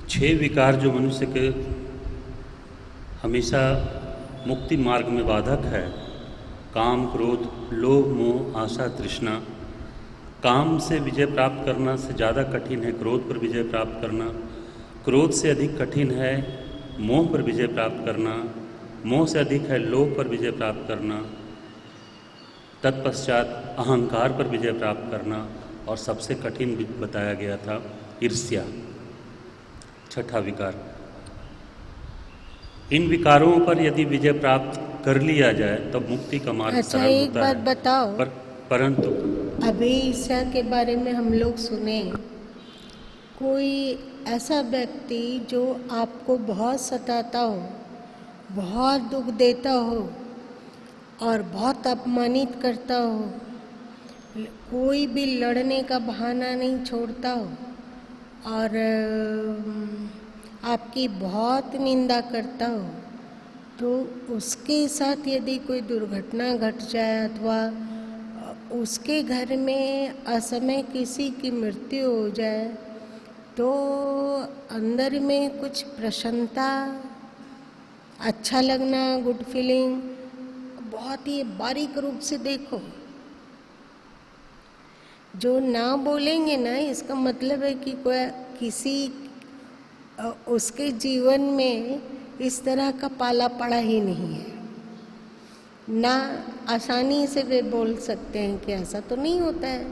छह विकार जो मनुष्य के हमेशा मुक्ति मार्ग में बाधक है, काम, क्रोध, लोभ, मोह, आशा, तृष्णा। काम से विजय प्राप्त करना से ज़्यादा कठिन है क्रोध पर विजय प्राप्त करना। क्रोध से अधिक कठिन है मोह पर विजय प्राप्त करना। मोह से अधिक है लोभ पर विजय प्राप्त करना। तत्पश्चात अहंकार पर विजय प्राप्त करना। और सबसे कठिन बताया गया था ईर्ष्या, छठा विकार। इन विकारों पर यदि विजय प्राप्त कर लिया जाए तब मुक्ति का मार्ग अच्छा, सरल एक होता बात है। बताओ, परंतु अभी ईर्ष्या के बारे में हम लोग सुने, कोई ऐसा व्यक्ति जो आपको बहुत सताता हो, बहुत दुख देता हो और बहुत अपमानित करता हो, कोई भी लड़ने का बहाना नहीं छोड़ता हो और आपकी बहुत निंदा करता हो, तो उसके साथ यदि कोई दुर्घटना घट जाए अथवा उसके घर में असमय किसी की मृत्यु हो जाए तो अंदर में कुछ प्रसन्नता, अच्छा लगना, गुड फीलिंग बहुत ही बारीक रूप से देखो। जो ना बोलेंगे ना, इसका मतलब है कि कोई किसी उसके जीवन में इस तरह का पाला पड़ा ही नहीं है ना। आसानी से वे बोल सकते हैं कि ऐसा तो नहीं होता है।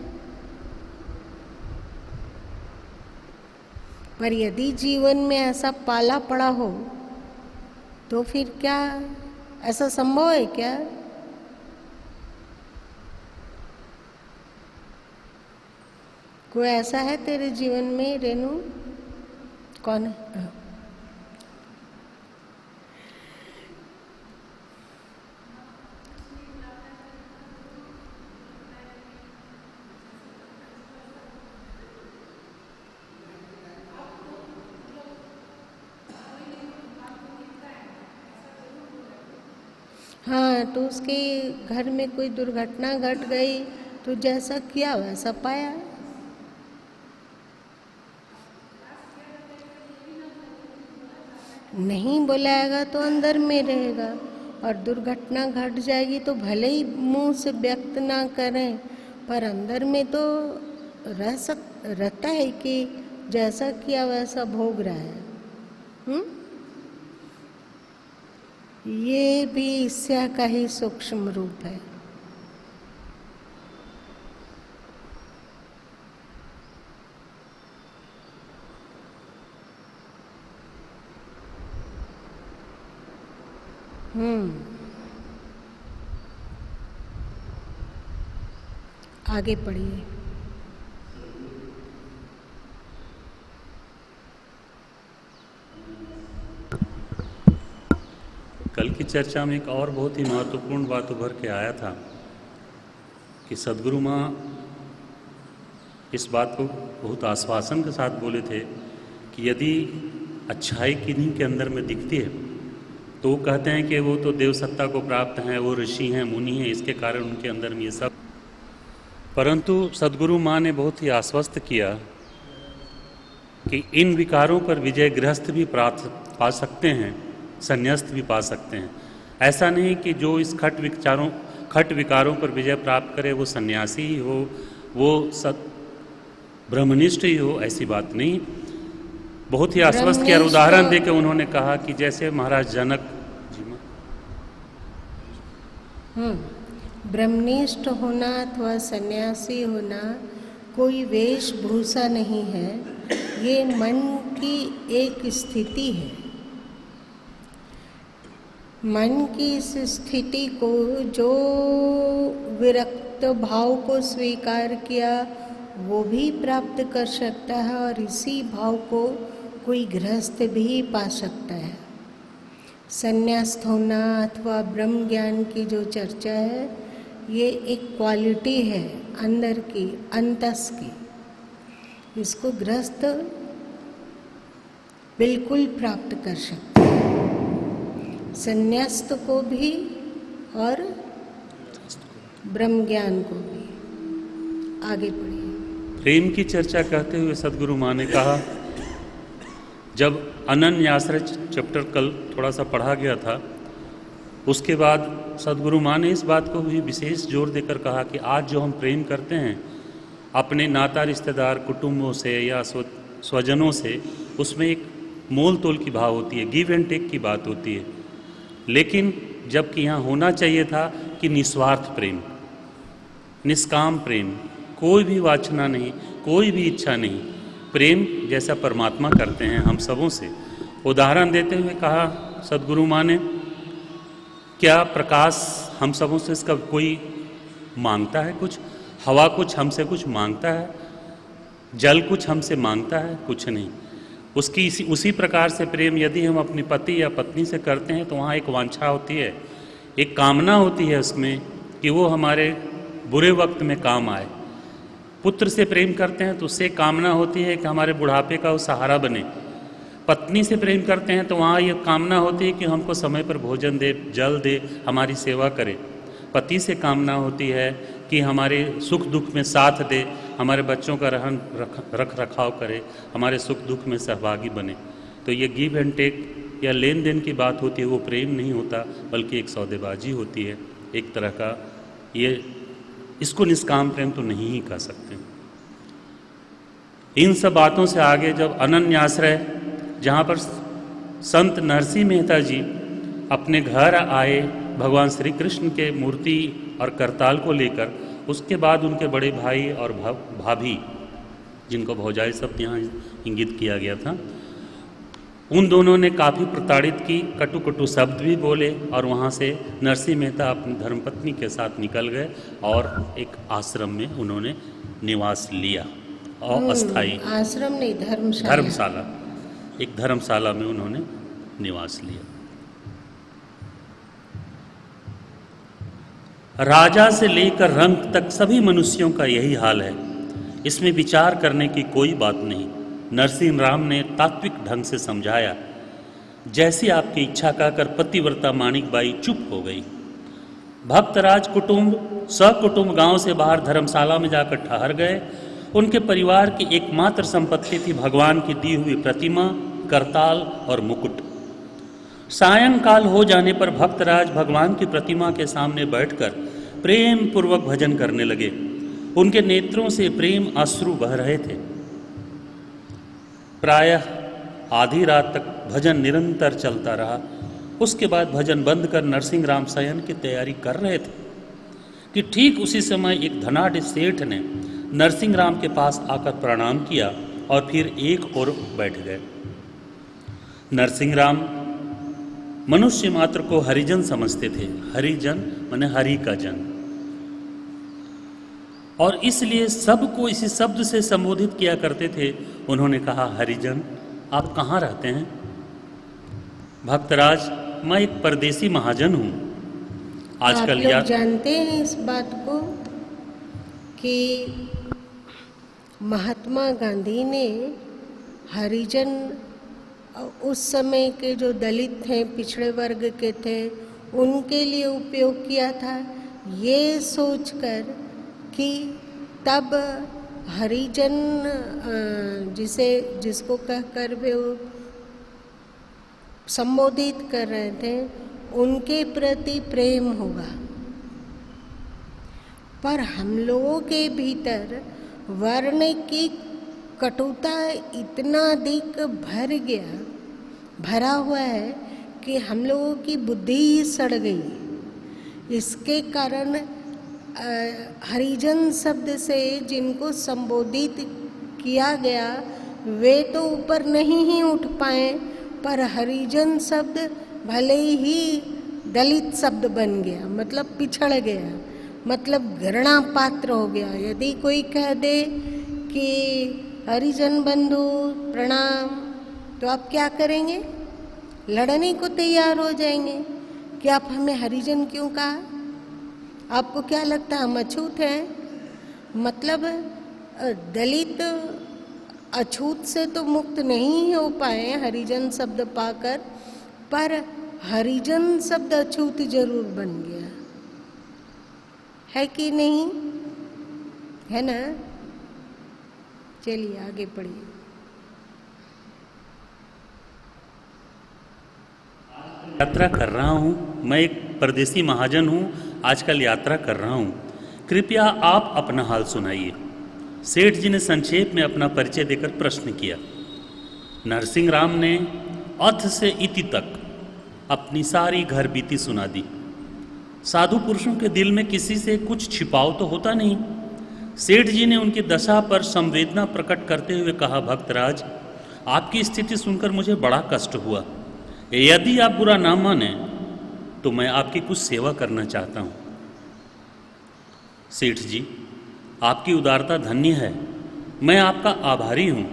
पर यदि जीवन में ऐसा पाला पड़ा हो तो फिर क्या ऐसा संभव है क्या? कोई ऐसा है तेरे जीवन में रेनू? कौन है? हाँ, तो उसके घर में कोई दुर्घटना घट गई तो जैसा किया वैसा पाया। नहीं बुलाएगा तो अंदर में रहेगा और दुर्घटना घट जाएगी तो भले ही मुंह से व्यक्त ना करें पर अंदर में तो रहता है कि जैसा किया वैसा भोग रहा है। ये भी ईर्ष्या का ही सूक्ष्म रूप है। आगे पढ़िए। कल की चर्चा में एक और बहुत ही महत्वपूर्ण बात उभर के आया था कि सद्गुरु माँ इस बात को बहुत आश्वासन के साथ बोले थे कि यदि अच्छाई किन्हीं के अंदर में दिखती है तो वो कहते हैं कि वो तो देव सत्ता को प्राप्त हैं, वो ऋषि हैं, मुनि हैं, इसके कारण उनके अंदर में ये सब। परंतु सद्गुरु माँ ने बहुत ही आश्वस्त किया कि इन विकारों पर विजय गृहस्थ भी पा सकते हैं, संन्यास्त भी पा सकते हैं। ऐसा नहीं कि जो इस खट विकारों पर विजय प्राप्त करे वो सन्यासी ही हो, वो ब्रह्मनिष्ठ ही हो, ऐसी बात नहीं। बहुत ही आश्वस्त किया। उदाहरण देकर उन्होंने कहा कि जैसे महाराज जनक जी ब्रह्मनिष्ठ होना अथवा सन्यासी होना कोई वेशभूषा नहीं है, ये मन की एक स्थिति है। मन की इस स्थिति को जो विरक्त भाव को स्वीकार किया वो भी प्राप्त कर सकता है और इसी भाव को कोई गृहस्थ भी पा सकता है। संन्यास्त होना अथवा ब्रह्म ज्ञान की जो चर्चा है ये एक क्वालिटी है अंदर की, अंतस की। इसको गृहस्थ बिल्कुल प्राप्त कर सकता है, संन्यास्त को भी और ब्रह्म ज्ञान को भी। आगे पढ़िए। प्रेम की चर्चा करते हुए सद्गुरु माँ ने कहा जब अनन्याश्रय चैप्टर कल थोड़ा सा पढ़ा गया था, उसके बाद सदगुरु माँ ने इस बात को भी विशेष जोर देकर कहा कि आज जो हम प्रेम करते हैं अपने नाता रिश्तेदार कुटुंबों से या स्वजनों से, उसमें एक मोल तोल की भाव होती है, गिव एंड टेक की बात होती है। लेकिन जबकि यहाँ होना चाहिए था कि निस्वार्थ प्रेम, निष्काम प्रेम, कोई भी वांछना नहीं, कोई भी इच्छा नहीं, प्रेम जैसा परमात्मा करते हैं हम सबों से। उदाहरण देते हुए कहा सदगुरु माँ ने, क्या प्रकाश हम सबों से इसका कोई मांगता है कुछ? हवा कुछ हमसे कुछ मांगता है? जल कुछ हमसे मांगता है? कुछ नहीं। उसकी उसी प्रकार से प्रेम यदि हम अपनी पति या पत्नी से करते हैं तो वहाँ एक वांछा होती है, एक कामना होती है उसमें कि वो हमारे बुरे वक्त में काम आए। पुत्र से प्रेम करते हैं तो उससे कामना होती है कि हमारे बुढ़ापे का वो सहारा बने। पत्नी से प्रेम करते हैं तो वहाँ ये कामना होती है कि हमको समय पर भोजन दे, जल दे, हमारी सेवा करे। पति से कामना होती है कि हमारे सुख दुख में साथ दे, हमारे बच्चों का रख रखाव करे, हमारे सुख दुख में सहभागी बने। तो ये गिव एंड टेक या लेन देन की बात होती है, वो प्रेम नहीं होता बल्कि एक सौदेबाजी होती है, एक तरह का। ये इसको निष्काम प्रेम तो नहीं ही कह सकते। इन सब बातों से आगे जब अनन्याश्रय, जहाँ पर संत नरसिंह मेहता जी अपने घर आए भगवान श्री कृष्ण के मूर्ति और करताल को लेकर, उसके बाद उनके बड़े भाई और भाभी, जिनको भौजाई शब्द यहाँ इंगित किया गया था, उन दोनों ने काफ़ी प्रताड़ित की, कटु कटु शब्द भी बोले और वहाँ से नरसिंह मेहता अपनी धर्मपत्नी के साथ निकल गए और एक आश्रम में उन्होंने निवास लिया और अस्थायी आश्रम नहीं, धर्मशाला, एक धर्मशाला में उन्होंने निवास लिया। राजा से लेकर रंक तक सभी मनुष्यों का यही हाल है, इसमें विचार करने की कोई बात नहीं। नरसिंह राम ने तात्विक ढंग से समझाया। जैसी आपकी इच्छा कहकर पतिव्रता माणिकबाई चुप हो गई। भक्तराज कुटुंब सकुटुंब गांव से बाहर धर्मशाला में जाकर ठहर गए। उनके परिवार की एकमात्र संपत्ति थी भगवान की दी हुई प्रतिमा, करताल और मुकुट। सायंकाल हो जाने पर भक्तराज भगवान की प्रतिमा के सामने बैठकर प्रेम पूर्वक भजन करने लगे। उनके नेत्रों से प्रेम अश्रु बह रहे थे। प्रायः आधी रात तक भजन निरंतर चलता रहा। उसके बाद भजन बंद कर नरसिंह राम शयन की तैयारी कर रहे थे कि ठीक उसी समय एक धनाढ़ सेठ ने नरसिंह राम के पास आकर प्रणाम किया और फिर एक ओर बैठ गए। नरसिंह राम मनुष्य मात्र को हरिजन समझते थे। हरिजन माने हरि का जन, और इसलिए सबको इसी शब्द से संबोधित किया करते थे। उन्होंने कहा, हरिजन आप कहाँ रहते हैं? भक्तराज, मैं एक परदेसी महाजन हूँ। आजकल आप लोग जानते हैं इस बात को कि महात्मा गांधी ने हरिजन उस समय के जो दलित थे, पिछड़े वर्ग के थे, उनके लिए उपयोग किया था, ये सोचकर कि तब हरिजन जिसको कहकर वे संबोधित कर रहे थे, उनके प्रति प्रेम होगा। पर हम लोगों के भीतर वर्ण की कटुता इतना अधिक भरा हुआ है कि हम लोगों की बुद्धि ही सड़ गई। इसके कारण हरिजन शब्द से जिनको संबोधित किया गया वे तो ऊपर नहीं ही उठ पाए, पर हरिजन शब्द भले ही दलित शब्द बन गया, मतलब पिछड़ गया, मतलब घृणा पात्र हो गया। यदि कोई कह दे कि हरिजन बंधु प्रणाम, तो आप क्या करेंगे? लड़ने को तैयार हो जाएंगे कि आप हमें हरिजन क्यों कहा? आपको क्या लगता है हम अछूत हैं? मतलब दलित अछूत से तो मुक्त नहीं हो पाए हरिजन शब्द पाकर, पर हरिजन शब्द अछूत जरूर बन गया है कि नहीं? है ना? चलिए आगे पढ़िए। यात्रा कर रहा हूँ, मैं एक परदेसी महाजन हूँ, आजकल यात्रा कर रहा हूँ, कृपया आप अपना हाल सुनाइए। सेठ जी ने संक्षेप में अपना परिचय देकर प्रश्न किया। नरसिंह राम ने अथ से इति तक अपनी सारी घर बीती सुना दी। साधु पुरुषों के दिल में किसी से कुछ छिपाव तो होता नहीं। सेठ जी ने उनकी दशा पर संवेदना प्रकट करते हुए कहा, भक्तराज, आपकी स्थिति सुनकर मुझे बड़ा कष्ट हुआ। यदि आप बुरा ना माने तो मैं आपकी कुछ सेवा करना चाहता हूँ। सेठ जी, आपकी उदारता धन्य है, मैं आपका आभारी हूँ,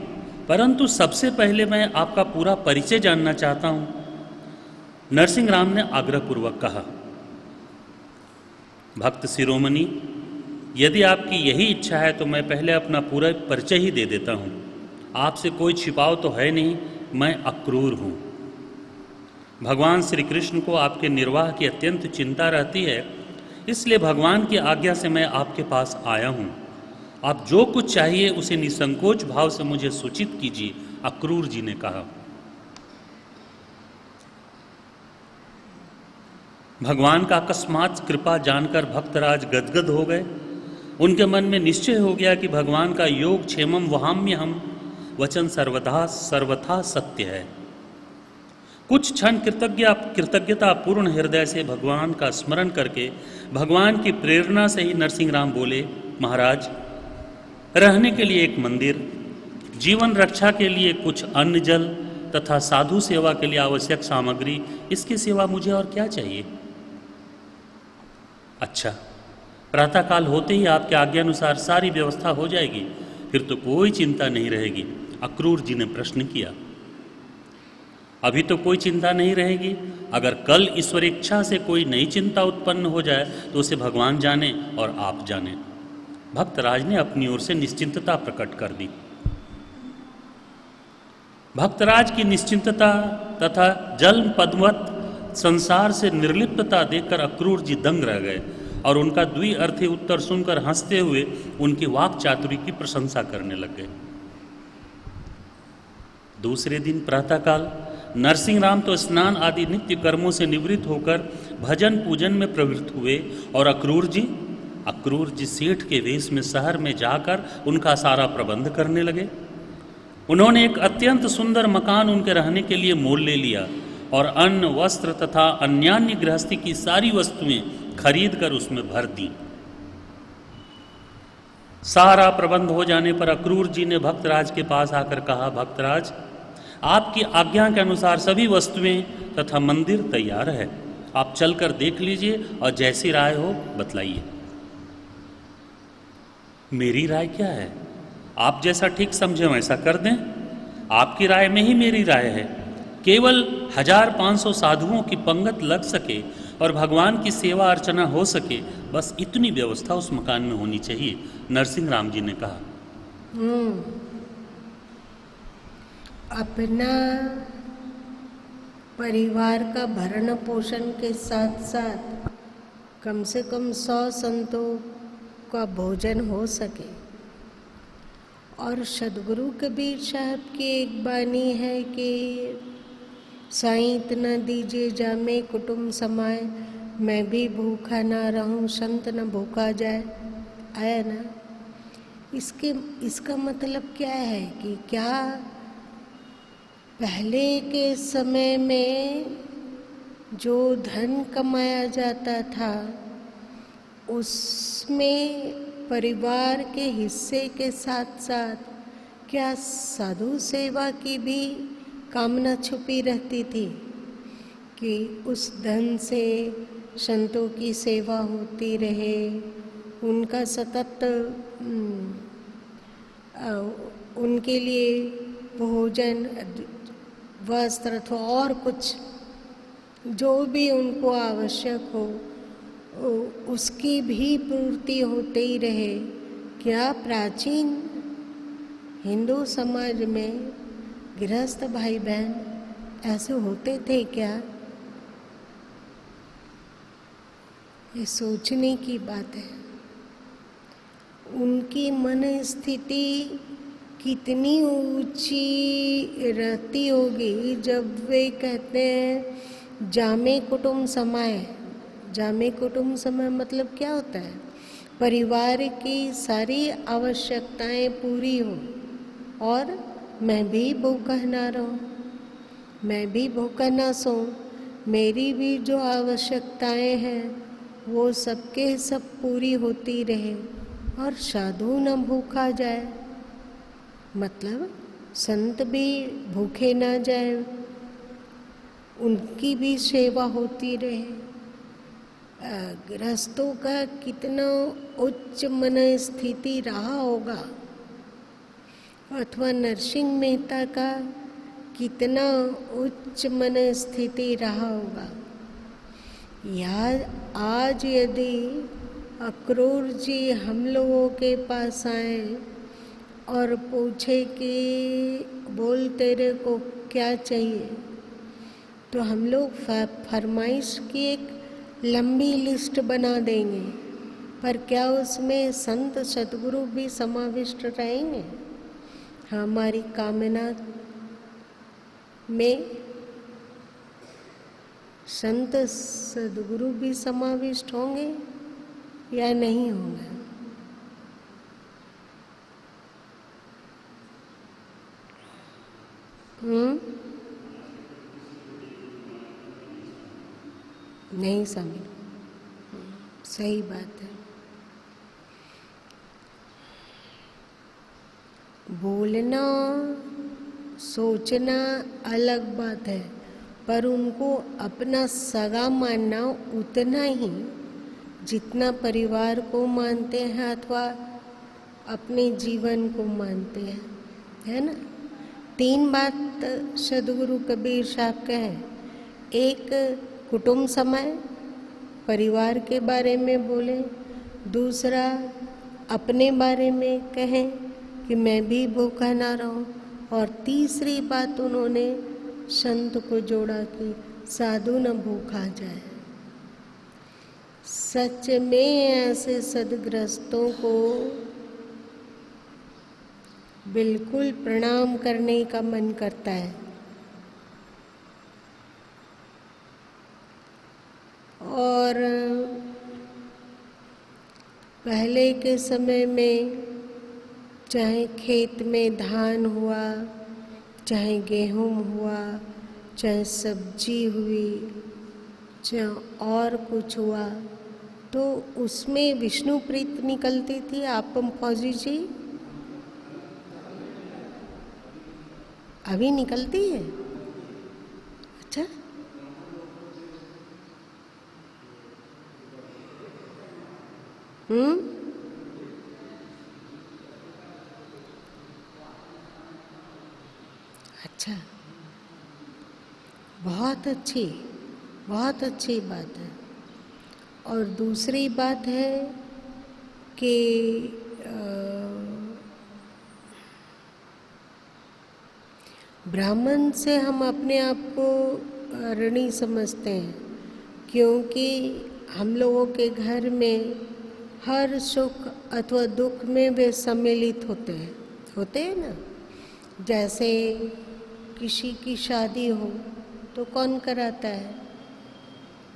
परंतु सबसे पहले मैं आपका पूरा परिचय जानना चाहता हूँ। नरसिंह राम ने आग्रहपूर्वक कहा। भक्त शिरोमणि, यदि आपकी यही इच्छा है तो मैं पहले अपना पूरा परिचय ही दे देता हूँ। आपसे कोई छिपाव तो है नहीं, मैं अक्रूर हूँ। भगवान श्री कृष्ण को आपके निर्वाह की अत्यंत चिंता रहती है, इसलिए भगवान की आज्ञा से मैं आपके पास आया हूँ। आप जो कुछ चाहिए उसे निसंकोच भाव से मुझे सूचित कीजिए, अक्रूर जी ने कहा। भगवान का अकस्मात कृपा जानकर भक्तराज गदगद हो गए। उनके मन में निश्चय हो गया कि भगवान का योग क्षेमम वहाम्यहम वचन सर्वथा सत्य है। कुछ क्षण कृतज्ञता पूर्ण हृदय से भगवान का स्मरण करके भगवान की प्रेरणा से ही नरसिंह राम बोले, महाराज, रहने के लिए एक मंदिर, जीवन रक्षा के लिए कुछ अन्न जल तथा साधु सेवा के लिए आवश्यक सामग्री, इसके सिवा मुझे और क्या चाहिए? अच्छा, प्रातःकाल होते ही आपके आज्ञानुसार सारी व्यवस्था हो जाएगी, फिर तो कोई चिंता नहीं रहेगी। अक्रूर जी ने प्रश्न किया। अभी तो कोई चिंता नहीं रहेगी, अगर कल ईश्वर इच्छा से कोई नई चिंता उत्पन्न हो जाए तो उसे भगवान जाने और आप जाने। भक्तराज ने अपनी ओर से निश्चिंतता प्रकट कर दी। भक्तराज की निश्चिंतता तथा जल पद्मवत संसार से निर्लिप्तता देखकर अक्रूर जी दंग रह गए और उनका द्विअर्थी उत्तर सुनकर हंसते हुए उनकी वाक चातुरी की प्रशंसा करने लग गए। दूसरे दिन प्रातःकाल नरसिंह राम तो स्नान आदि नित्य कर्मों से निवृत्त होकर भजन पूजन में प्रवृत्त हुए और अक्रूर जी सेठ के वेश में शहर में जाकर उनका सारा प्रबंध करने लगे। उन्होंने एक अत्यंत सुंदर मकान उनके रहने के लिए मोल ले लिया और अन्न, वस्त्र तथा अन्यान्य गृहस्थी की सारी वस्तुएं खरीद कर उसमें भर दी। सारा प्रबंध हो जाने पर अक्रूर जी ने भक्तराज के पास आकर कहा, भक्तराज, आपकी आज्ञा के अनुसार सभी वस्तुएं तथा मंदिर तैयार है, आप चलकर देख लीजिए और जैसी राय हो बतलाइए। मेरी राय क्या है? आप जैसा ठीक समझे वैसा कर दें। आपकी राय में ही मेरी राय है। केवल 1500 साधुओं की पंगत लग सके और भगवान की सेवा अर्चना हो सके, बस इतनी व्यवस्था उस मकान में होनी चाहिए, नरसिंह राम जी ने कहा। अपना परिवार का भरण पोषण के साथ साथ कम से कम 100 संतों का भोजन हो सके। और सदगुरु कबीर साहब की एक बानी है कि साईं इतना दीजिए जामे कुटुंब समाए, मैं भी भूखा ना रहूं, संत न भूखा जाए। आया ना? इसका मतलब क्या है कि क्या पहले के समय में जो धन कमाया जाता था उसमें परिवार के हिस्से के साथ साथ क्या साधु सेवा की भी कामना छुपी रहती थी कि उस धन से संतों की सेवा होती रहे, उनका सतत उनके लिए भोजन, वस्त्र अथवा और कुछ जो भी उनको आवश्यक हो उसकी भी पूर्ति होते ही रहे। क्या प्राचीन हिंदू समाज में गृहस्थ भाई बहन ऐसे होते थे क्या? ये सोचने की बात है। उनकी मन स्थिति कितनी ऊंची रहती होगी जब वे कहते हैं जामे कुटुंब समाए। जामे कुटुंब समाए मतलब क्या होता है? परिवार की सारी आवश्यकताएं पूरी हो और मैं भी भूखा ना रहूं, मैं भी भूखा ना सोऊं, मेरी भी जो आवश्यकताएं हैं वो सबके सब पूरी होती रहे और साधु न भूखा जाए। मतलब संत भी भूखे ना जाए, उनकी भी सेवा होती रहे। गृहस्थों का कितना उच्च मन स्थिति रहा होगा, अथवा नरसिंह मेहता का कितना उच्च मन स्थिति रहा होगा। यार आज यदि अक्रूर जी हम लोगों के पास आए और पूछे कि बोल तेरे को क्या चाहिए, तो हम लोग फरमाइश की एक लंबी लिस्ट बना देंगे, पर क्या उसमें संत सद्गुरु भी समाविष्ट रहेंगे हमारी कामना में? संत सद्गुरु भी समाविष्ट होंगे या नहीं होंगे? नहीं समझ। सही बात है। बोलना सोचना अलग बात है, पर उनको अपना सगा मानना उतना ही जितना परिवार को मानते हैं अथवा अपने जीवन को मानते हैं, है ना? 3 बात सद्गुरु कबीर साहब कहे। एक कुटुंब समय परिवार के बारे में बोले, दूसरा अपने बारे में कहें कि मैं भी भूखा ना रहूं, और तीसरी बात उन्होंने संत को जोड़ा कि साधु न भूखा जाए। सच में ऐसे सद्ग्रस्तों को बिल्कुल प्रणाम करने का मन करता है। और पहले के समय में चाहे खेत में धान हुआ, चाहे गेहूं हुआ, चाहे सब्जी हुई, चाहे और कुछ हुआ, तो उसमें विष्णु प्रीत निकलती थी। आपम फौजी जी अभी निकलती है? अच्छा, अच्छा, बहुत अच्छी बात है। और दूसरी बात है कि ब्राह्मण से हम अपने आप को ऋणी समझते हैं, क्योंकि हम लोगों के घर में हर सुख अथवा दुख में वे सम्मिलित होते हैं ना। जैसे किसी की शादी हो तो कौन कराता है?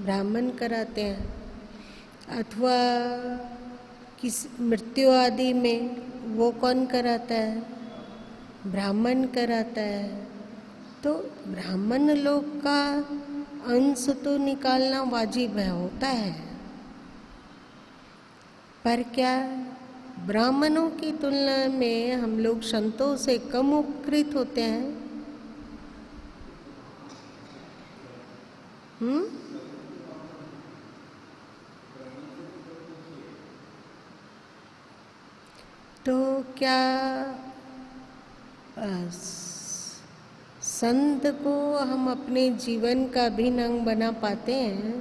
ब्राह्मण कराते हैं। अथवा किस मृत्यु आदि में वो कौन कराता है? ब्राह्मण कराता है। तो ब्राह्मण लोग का अंश तो निकालना वाजिब है, होता है, पर क्या ब्राह्मणों की तुलना में हम लोग संतों से कम उपकृत होते हैं? तो क्या संत को हम अपने जीवन का अभिन्न अंग बना पाते हैं?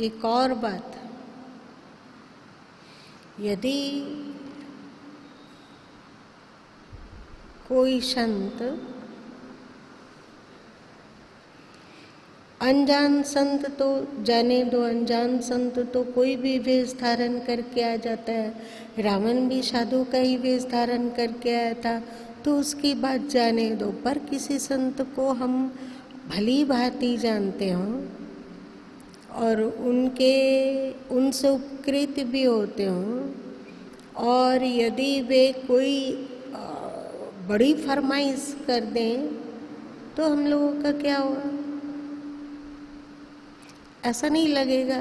एक और बात, यदि कोई संत अनजान संत तो जाने दो, अनजान संत तो कोई भी वेश धारण करके आ जाता है। रावण भी साधु का ही वेश धारण करके आया था, तो उसकी बात जाने दो। पर किसी संत को हम भली भांति जानते हों और उनसे उपकृत भी होते हों, और यदि वे कोई बड़ी फरमाइश कर दें तो हम लोगों का क्या होगा? ऐसा नहीं लगेगा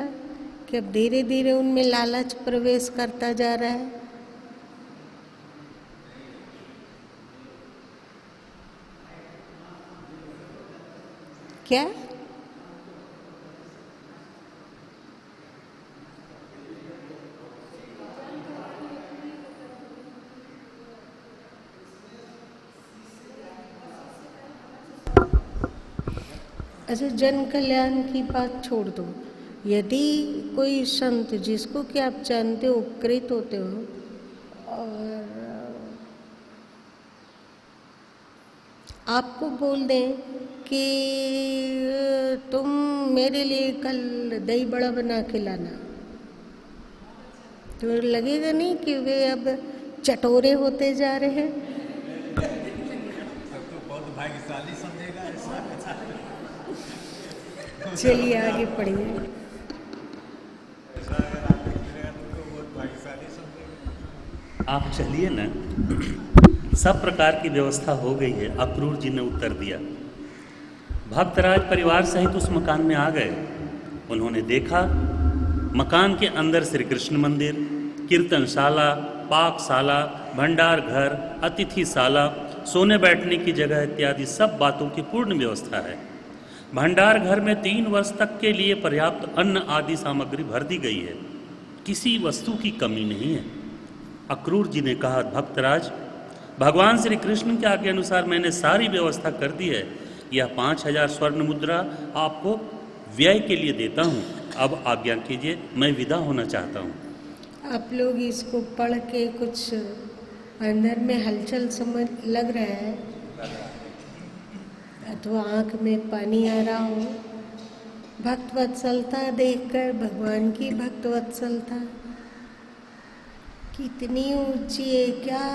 कि अब धीरे धीरे उनमें लालच प्रवेश करता जा रहा है? क्या? अच्छा, जन कल्याण की बात छोड़ दो। यदि कोई संत जिसको कि आप जानते हो, उपकृत होते हो, और आपको बोल दें कि तुम मेरे लिए कल दही बड़ा बना के लाना, तो लगेगा नहीं कि वे अब चटोरे होते जा रहे हैं? तो बहुत भाग्यशाली समझेगा ऐसा। चलिए आगे पढ़िए। ऐसा अगर आगे मिलेगा तो बहुत भाग्यशाली समझेगा। आप चलिए ना, सब प्रकार की व्यवस्था हो गई है। अक्रूर जी ने उत्तर दिया। भक्तराज परिवार सहित उस मकान में आ गए। उन्होंने देखा मकान के अंदर श्री कृष्ण मंदिर, कीर्तनशाला, पाकशाला, भंडार घर, अतिथिशाला, सोने बैठने की जगह इत्यादि सब बातों की पूर्ण व्यवस्था है। भंडार घर में 3 वर्ष तक के लिए पर्याप्त अन्न आदि सामग्री भर दी गई है, किसी वस्तु की कमी नहीं है। अक्रूर जी ने कहा, भक्तराज, भगवान श्री कृष्ण के आज्ञा अनुसार मैंने सारी व्यवस्था कर दी है। यह 5000 स्वर्ण मुद्रा आपको व्यय के लिए देता हूँ। अब आज्ञा कीजिए, मैं विदा होना चाहता हूँ। आप लोग इसको पढ़ के कुछ अंदर में हलचल समझ लग रहा है, अथवा आँख में पानी आ रहा हो। भक्तवत्सलता देखकर, भगवान की भक्तवत्सलता कितनी ऊंची है! क्या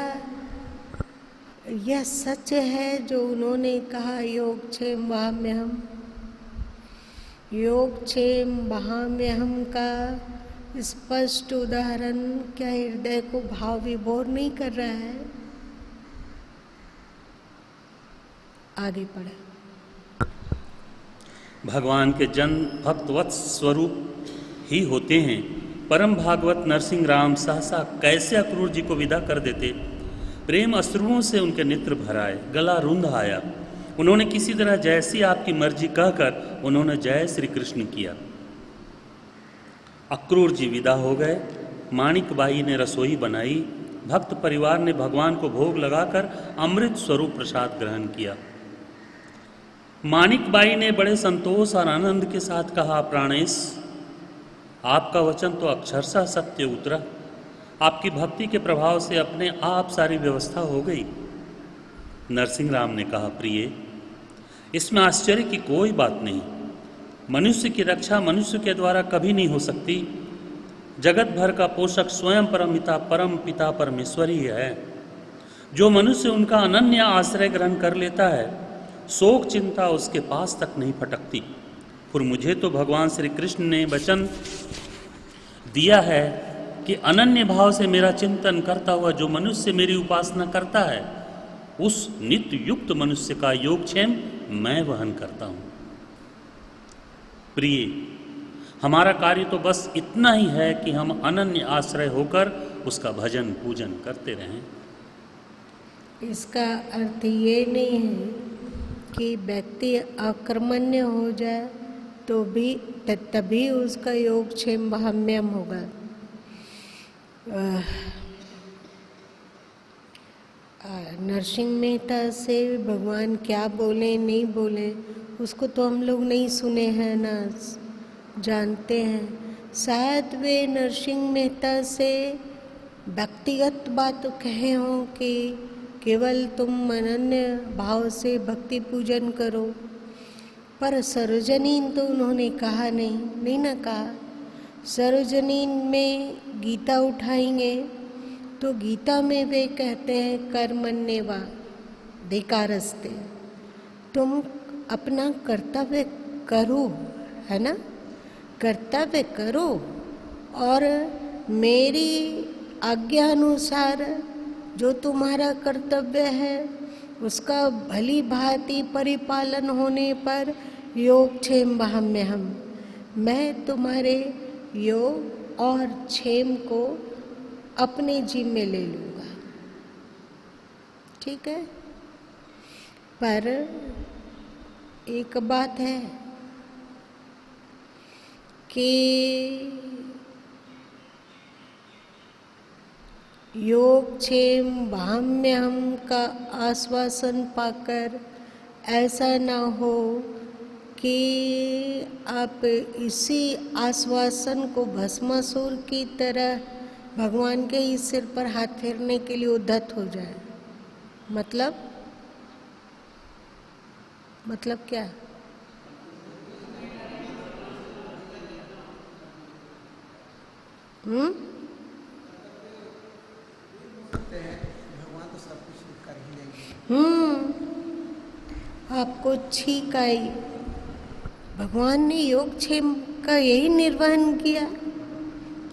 यह सच है जो उन्होंने कहा, योगक्षेम वहाम्यहम्? योगक्षेम वहाम्यहम् का स्पष्ट उदाहरण क्या हृदय को भाव विभोर नहीं कर रहा है? आगे पढ़ा। भगवान के जन भक्तवत्स स्वरूप ही होते हैं। परम भागवत नरसिंह राम सहसा कैसे अक्रूर जी को विदा कर देते। प्रेम अश्रुओं से उनके नेत्र भर आए, गला रुंध आया। उन्होंने किसी तरह जैसी आपकी मर्जी कहकर उन्होंने जय श्री कृष्ण किया। अक्रूर जी विदा हो गए। माणिक बाई ने रसोई बनाई। भक्त परिवार ने भगवान को भोग लगाकर अमृत स्वरूप प्रसाद ग्रहण किया। माणिक बाई ने बड़े संतोष और आनंद के साथ कहा, प्राणेश, आपका वचन तो अक्षरशः सत्य उतरा। आपकी भक्ति के प्रभाव से अपने आप सारी व्यवस्था हो गई। नरसिंह राम ने कहा, प्रिय, इसमें आश्चर्य की कोई बात नहीं। मनुष्य की रक्षा मनुष्य के द्वारा कभी नहीं हो सकती। जगत भर का पोषक स्वयं परम पिता परमेश्वर ही है। जो मनुष्य उनका अनन्य आश्रय ग्रहण कर लेता है, शोक चिंता उसके पास तक नहीं फटकती। फिर मुझे तो भगवान श्री कृष्ण ने वचन दिया है कि अनन्य भाव से मेरा चिंतन करता हुआ जो मनुष्य मेरी उपासना करता है, उस नित्य युक्त मनुष्य का योगक्षेम मैं वहन करता हूँ। प्रिय, हमारा कार्य तो बस इतना ही है कि हम अनन्य आश्रय होकर उसका भजन पूजन करते रहें। इसका अर्थ ये नहीं है कि व्यक्ति अकर्मण्य हो जाए तो भी तभी उसका योगक्षेम वहाम्यम होगा। नरसिंह मेहता से भगवान क्या बोले नहीं बोले उसको तो हम लोग नहीं सुने हैं ना जानते हैं। शायद वे नरसिंह मेहता से व्यक्तिगत बात कहे हों कि केवल तुम अनन्य भाव से भक्ति पूजन करो, पर सार्वजनीन तो उन्होंने कहा नहीं ना कहा। सार्वजनीन में गीता उठाएंगे तो गीता में वे कहते हैं कर्मण्येवा धिकारस्ते, तुम अपना कर्तव्य करो, है ना, कर्तव्य करो और मेरी आज्ञा अनुसार जो तुम्हारा कर्तव्य है उसका भली भांति परिपालन होने पर योगक्षेम वहाम्यहम्, मैं तुम्हारे योग और क्षेम को अपने जिम्मे ले लूँगा। ठीक है, पर एक बात है कि योगक्षेम वहाम्यहम् का आश्वासन पाकर ऐसा ना हो कि आप इसी आश्वासन को भस्मासुर की तरह भगवान के ही सिर पर हाथ फेरने के लिए उद्धत हो जाए। मतलब क्या? भगवान तो सब कुछ कर ही लेंगे। आपको छींक आई, भगवान ने योगक्षेम का यही निर्वहन किया,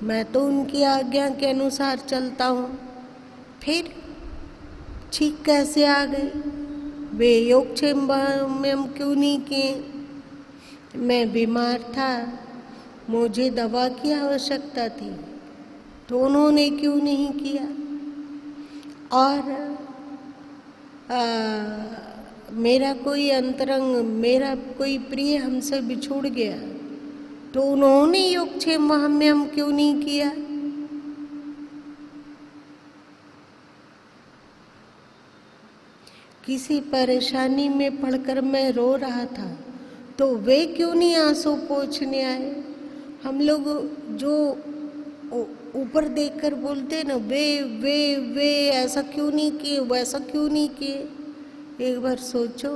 मैं तो उनकी आज्ञा के अनुसार चलता हूँ, फिर छींक कैसे आ गई? वे योगक्षेम में क्यों नहीं किए? मैं बीमार था, मुझे दवा की आवश्यकता थी, तो उन्होंने क्यों नहीं किया? और मेरा कोई अंतरंग, मेरा कोई प्रिय हमसे बिछुड़ गया, तो उन्होंने योगक्षेम वहाम्यहम् क्यों नहीं किया? किसी परेशानी में पड़कर मैं रो रहा था, तो वे क्यों नहीं आंसू पोंछने आए? हम लोग जो ऊपर देखकर बोलते हैं ना, वे ऐसा क्यों नहीं किए, वैसा क्यों नहीं किए? एक बार सोचो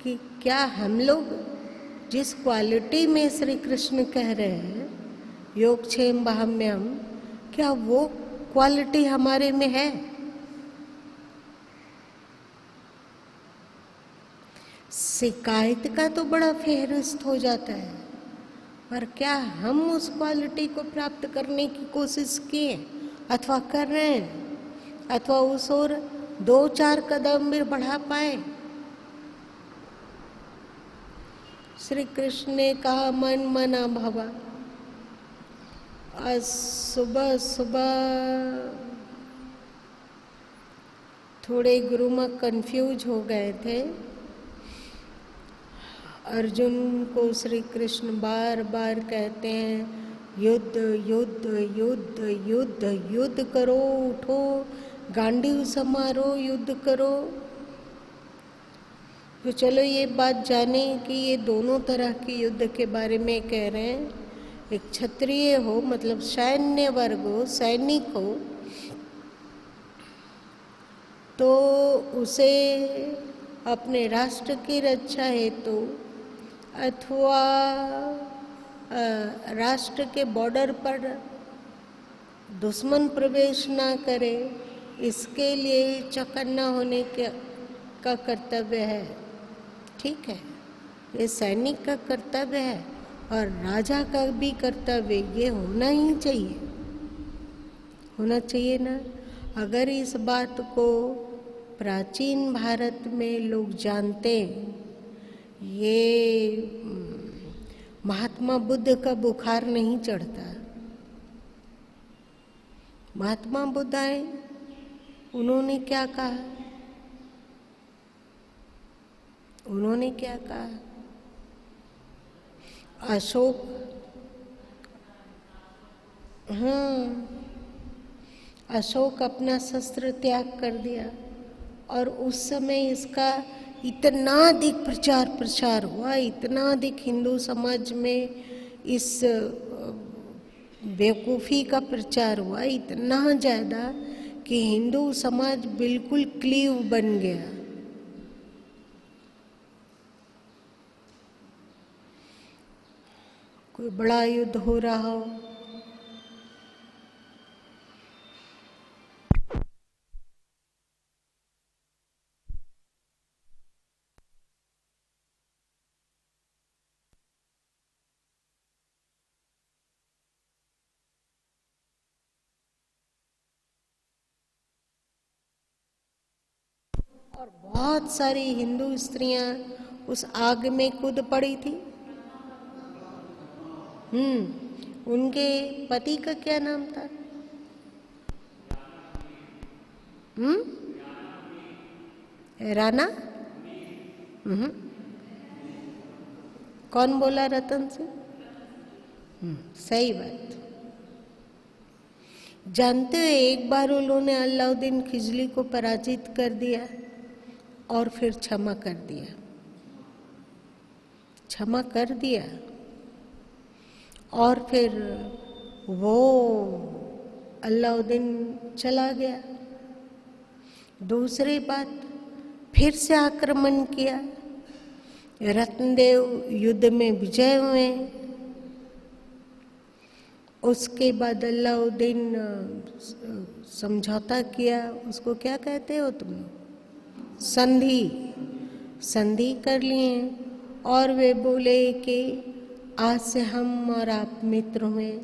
कि क्या हम लोग जिस क्वालिटी में श्री कृष्ण कह रहे हैं योगक्षेम वहाम्यहम्, क्या वो क्वालिटी हमारे में है? शिकायत का तो बड़ा फेहरिस्त हो जाता है, पर क्या हम उस क्वालिटी को प्राप्त करने की कोशिश किए अथवा कर रहे हैं, अथवा उस ओर 2-4 कदम भी बढ़ा पाए? श्री कृष्ण ने कहा मन मना भवा। आज सुबह थोड़े गुरु माँ कंफ्यूज हो गए थे। अर्जुन को श्री कृष्ण बार बार कहते हैं युद्ध युद्ध युद्ध युद्ध युद्ध करो, उठो गांडीव समारो, युद्ध करो। तो चलो ये बात जाने कि ये दोनों तरह के युद्ध के बारे में कह रहे हैं। एक क्षत्रिय हो, मतलब सैन्य वर्ग हो, सैनिक हो, तो उसे अपने राष्ट्र की रक्षा हेतु अथवा राष्ट्र के बॉर्डर पर दुश्मन प्रवेश ना करे, इसके लिए चौकन्ना होने का कर्तव्य है। ठीक है, ये सैनिक का कर्तव्य है और राजा का भी कर्तव्य ये होना ही चाहिए, होना चाहिए ना। अगर इस बात को प्राचीन भारत में लोग जानते, ये महात्मा बुद्ध का बुखार नहीं चढ़ता। महात्मा बुद्ध आए, उन्होंने क्या कहा? उन्होंने क्या कहा? अशोक, अशोक अपना शस्त्र त्याग कर दिया और उस समय इसका इतना अधिक प्रचार हुआ, इतना अधिक हिंदू समाज में इस बेवकूफ़ी का प्रचार हुआ, इतना ज़्यादा कि हिंदू समाज बिल्कुल क्लीव बन गया। कोई बड़ा युद्ध हो रहा हो, और बहुत सारी हिंदू स्त्रियां उस आग में कूद पड़ी थी। उनके पति का क्या नाम था? राणा? कौन बोला? रतन सिंह? सही बात। जानते हो, एक बार उन्होंने अलाउद्दीन खिलजी को पराजित कर दिया और फिर क्षमा कर दिया, क्षमा कर दिया, और फिर वो अलाउद्दीन चला गया। दूसरी बात, फिर से आक्रमण किया, रत्नदेव युद्ध में विजय हुए। उसके बाद अलाउद्दीन समझौता किया, उसको क्या कहते हो तुम? संधि। संधि कर लिए और वे बोले कि आज से हम और आप मित्र हुए।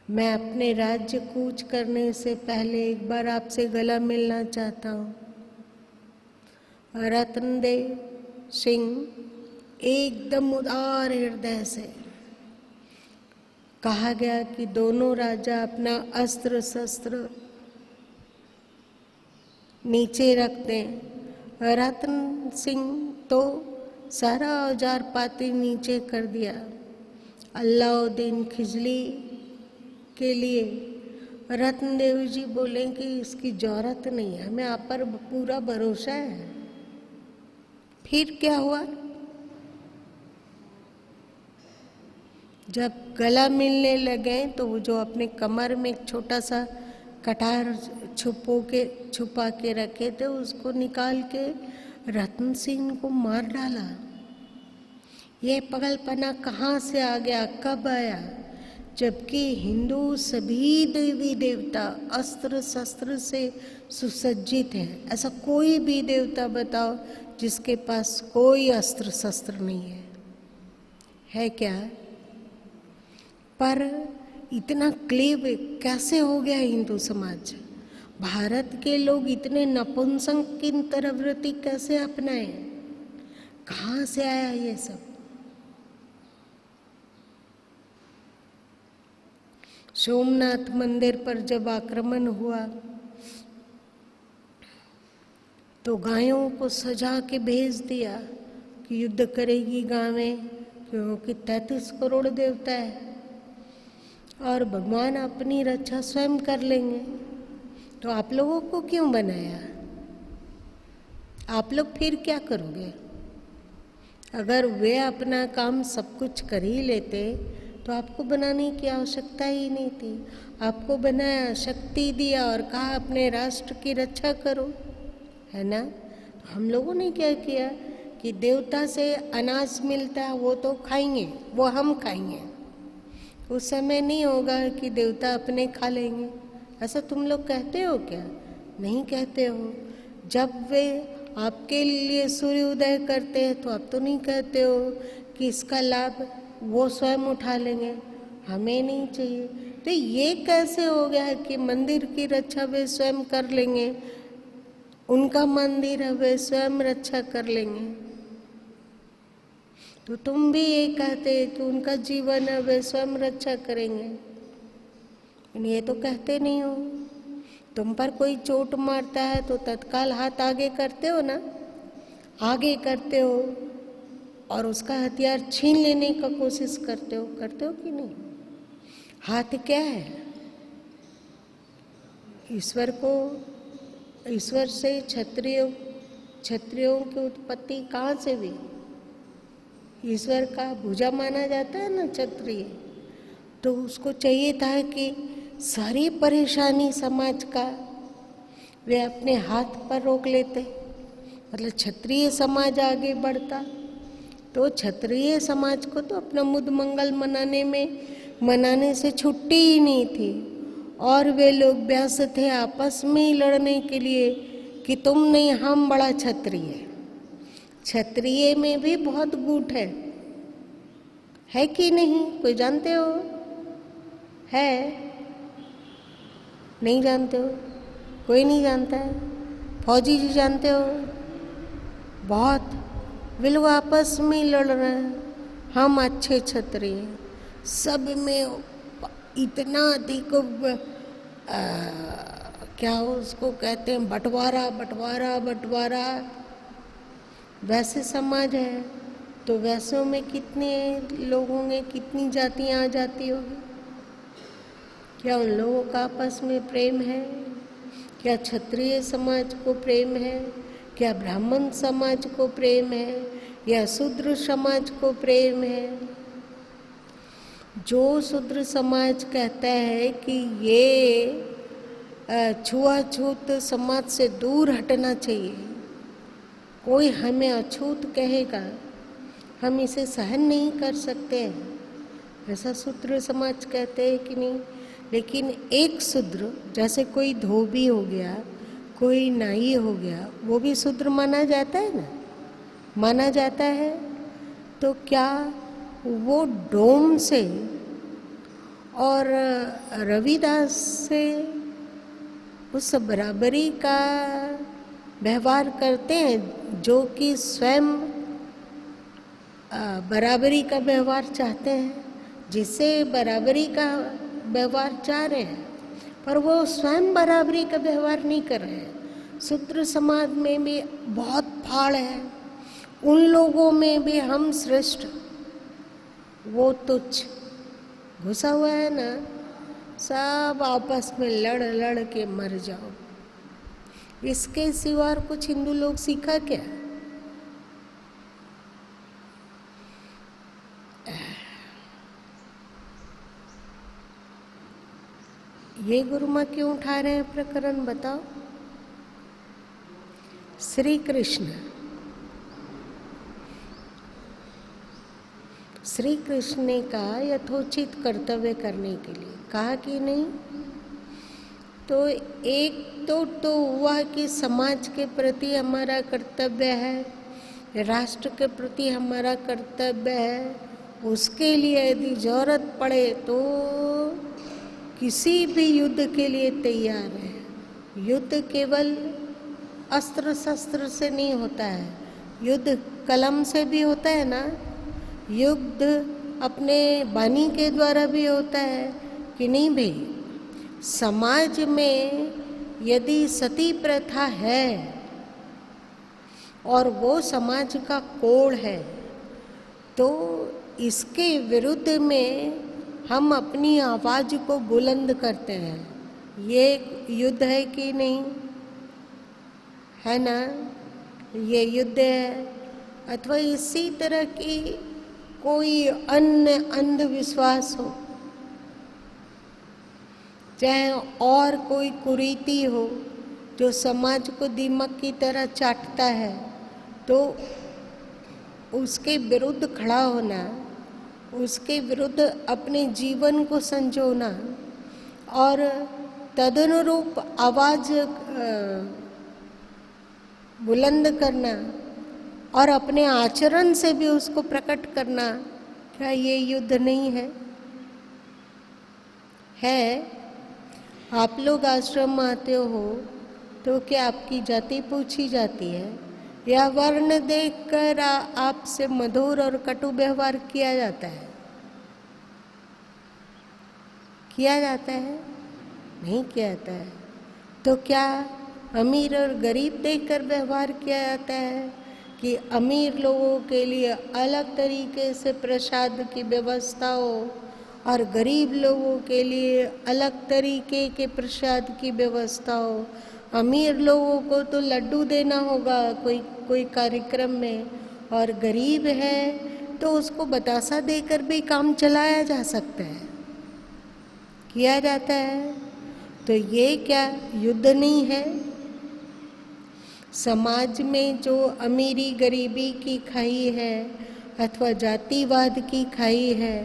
मैं अपने राज्य कूच करने से पहले एक बार आपसे गला मिलना चाहता हूँ। रत्नदेव सिंह एकदम उदार हृदय से, कहा गया कि दोनों राजा अपना अस्त्र शस्त्र नीचे रख दें। रतन सिंह तो सारा औजार पाती नीचे कर दिया। अलाउद्दीन खिलजी के लिए रत्नदेव जी बोले कि इसकी जरूरत नहीं है, हमें आप पर पूरा भरोसा है। फिर क्या हुआ? जब गला मिलने लगे तो वो जो अपने कमर में एक छोटा सा कटार छुपा के रखे थे, उसको निकाल के रतन सिंह को मार डाला। ये पगलपना कहाँ से आ गया, कब आया? जबकि हिंदू सभी देवी देवता अस्त्र शस्त्र से सुसज्जित हैं। ऐसा कोई भी देवता बताओ जिसके पास कोई अस्त्र शस्त्र नहीं है क्या? पर इतना क्लेव कैसे हो गया हिंदू समाज? भारत के लोग इतने नपुंसक की प्रवृत्ति कैसे अपनाए? कहाँ से आया ये सब? सोमनाथ मंदिर पर जब आक्रमण हुआ तो गायों को सजा के भेज दिया कि युद्ध करेगी गायें, क्योंकि 33 करोड़ देवता है और भगवान अपनी रक्षा स्वयं कर लेंगे। तो आप लोगों को क्यों बनाया? आप लोग फिर क्या करोगे? अगर वे अपना काम सब कुछ कर ही लेते तो आपको बनाने की आवश्यकता ही नहीं थी। आपको बनाया, शक्ति दिया और कहा अपने राष्ट्र की रक्षा करो, है ना? तो हम लोगों ने क्या किया कि देवता से अनाज मिलता है वो तो खाएंगे, वो हम खाएंगे। उस समय नहीं होगा कि देवता अपने खा लेंगे। ऐसा तुम लोग कहते हो क्या? नहीं कहते हो। जब वे आपके लिए सूर्य उदय करते हैं तो आप तो नहीं कहते हो कि इसका लाभ वो स्वयं उठा लेंगे, हमें नहीं चाहिए। तो ये कैसे हो गया कि मंदिर की रक्षा वे स्वयं कर लेंगे, उनका मंदिर है वे स्वयं रक्षा कर लेंगे। तो तुम भी ये कहते कि उनका जीवन है वे स्वयं रक्षा करेंगे, ये तो कहते नहीं हो। तुम पर कोई चोट मारता है तो तत्काल हाथ आगे करते हो ना, आगे करते हो और उसका हथियार छीन लेने का कोशिश करते हो कि नहीं? हाथ क्या है? ईश्वर से क्षत्रियों की उत्पत्ति कहाँ से हुई? ईश्वर का भुजा माना जाता है ना क्षत्रिय। तो उसको चाहिए था कि सारी परेशानी समाज का वे अपने हाथ पर रोक लेते, मतलब क्षत्रिय समाज आगे बढ़ता। तो क्षत्रिय समाज को तो अपना मुद मंगल मनाने से छुट्टी ही नहीं थी, और वे लोग व्यस्त थे आपस में ही लड़ने के लिए कि तुम नहीं हम बड़ा क्षत्रिय। क्षत्रिय में भी बहुत गुट है कि नहीं? कोई जानते हो? है? नहीं जानते हो? कोई नहीं जानता है? फौजी जी जानते हो? बहुत। वे लोग आपस में लड़ रहे हैं, हम अच्छे क्षत्रिय। सब में इतना अधिक क्या उसको कहते हैं, बंटवारा। वैसे समाज है तो वैसों में कितने लोग होंगे, कितनी जातियां आ जाती होगी? क्या उन लोगों का आपस में प्रेम है? क्या क्षत्रिय समाज को प्रेम है? क्या ब्राह्मण समाज को प्रेम है? या शूद्र समाज को प्रेम है? जो शूद्र समाज कहता है कि ये छुआछूत समाज से दूर हटना चाहिए, कोई हमें अछूत कहेगा हम इसे सहन नहीं कर सकते हैं, ऐसा शूद्र समाज कहते हैं कि नहीं? लेकिन एक शूद्र, जैसे कोई धोबी हो गया, कोई नाई हो गया, वो भी शूद्र माना जाता है ना, माना जाता है। तो क्या वो डोम से और रविदास से उस बराबरी का व्यवहार करते हैं जो कि स्वयं बराबरी का व्यवहार चाहते हैं, जिससे बराबरी का व्यवहार चाह रहे हैं, पर वो स्वयं बराबरी का व्यवहार नहीं कर रहे हैं। शूद्र समाज में भी बहुत फाड़ है, उन लोगों में भी हम श्रेष्ठ, वो तुच्छ घुसा हुआ है ना। सब आपस में लड़ के मर जाओ, इसके सिवा कुछ हिंदू लोग सीखा क्या? ये गुरु माँ क्यों उठा रहे हैं प्रकरण, बताओ? श्री कृष्ण ने कहा यथोचित कर्तव्य करने के लिए, कहा कि नहीं? तो एक तो हुआ कि समाज के प्रति हमारा कर्तव्य है, राष्ट्र के प्रति हमारा कर्तव्य है, उसके लिए यदि जरूरत पड़े तो किसी भी युद्ध के लिए तैयार है। युद्ध केवल अस्त्र शस्त्र से नहीं होता है, युद्ध कलम से भी होता है ना, युद्ध अपने वाणी के द्वारा भी होता है कि नहीं भाई? समाज में यदि सती प्रथा है और वो समाज का कोड है, तो इसके विरुद्ध में हम अपनी आवाज़ को बुलंद करते हैं। ये युद्ध है कि नहीं? है ना? ये युद्ध है। अथवा इसी तरह की कोई अन्य अंधविश्वास हो, चाहे और कोई कुरीति हो जो समाज को दीमक की तरह चाटता है, तो उसके विरुद्ध खड़ा होना, उसके विरुद्ध अपने जीवन को संजोना और तदनुरूप आवाज़ बुलंद करना और अपने आचरण से भी उसको प्रकट करना, क्या ये युद्ध नहीं है? है। आप लोग आश्रम आते हो तो क्या आपकी जाति पूछी जाती है या वर्ण देखकर आपसे मधुर और कटु व्यवहार किया जाता है? किया जाता है? नहीं किया जाता है। तो क्या अमीर और गरीब देखकर व्यवहार किया जाता है कि अमीर लोगों के लिए अलग तरीके से प्रसाद की व्यवस्था हो और गरीब लोगों के लिए अलग तरीके के प्रसाद की व्यवस्था हो? अमीर लोगों को तो लड्डू देना होगा कोई कार्यक्रम में, और गरीब है तो उसको बतासा देकर भी काम चलाया जा सकता है, किया जाता है। तो ये क्या युद्ध नहीं है? समाज में जो अमीरी गरीबी की खाई है अथवा जातिवाद की खाई है,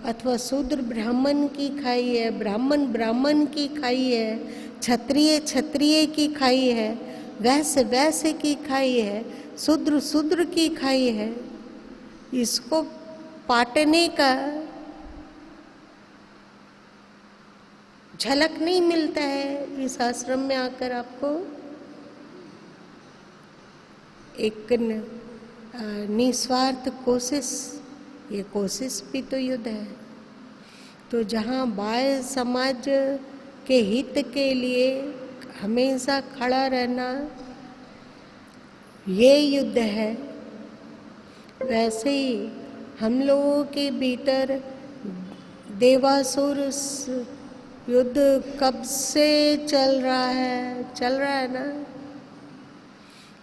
अथवा शूद्र ब्राह्मण की खाई है, ब्राह्मण ब्राह्मण की खाई है, क्षत्रिय क्षत्रिय की खाई है, वैश्य वैश्य की खाई है, शूद्र शूद्र की खाई है, इसको पाटने का झलक नहीं मिलता है इस आश्रम में आकर आपको। एक निस्वार्थ कोशिश, ये कोशिश भी तो युद्ध है। तो जहाँ बाह्य समाज के हित के लिए हमेशा खड़ा रहना ये युद्ध है, वैसे ही हम लोगों के भीतर देवासुर युद्ध कब से चल रहा है ना।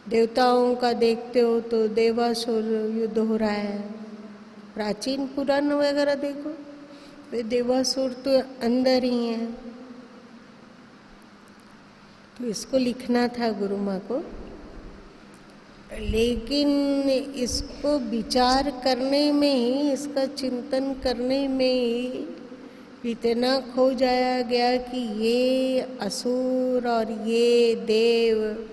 देवताओं का देखते हो तो देवासुर युद्ध हो रहा है, प्राचीन पुराण वगैरह देखो तो देवासुर तो अंदर ही है। तो इसको लिखना था गुरु माँ को, लेकिन इसको विचार करने में ही, इसका चिंतन करने में ही इतना खो जाया गया कि ये असुर और ये देव,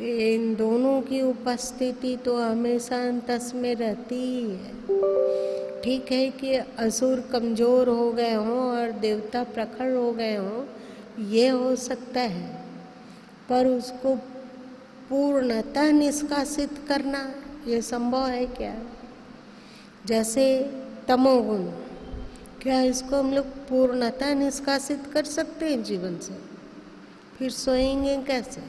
इन दोनों की उपस्थिति तो हमेशा अंतस में रहती ही है। ठीक है कि असुर कमज़ोर हो गए हों और देवता प्रखर हो गए हों, ये हो सकता है, पर उसको पूर्णतः निष्कासित करना ये संभव है क्या? जैसे तमोगुण, क्या इसको हम लोग पूर्णतः निष्कासित कर सकते हैं जीवन से? फिर सोएंगे कैसे?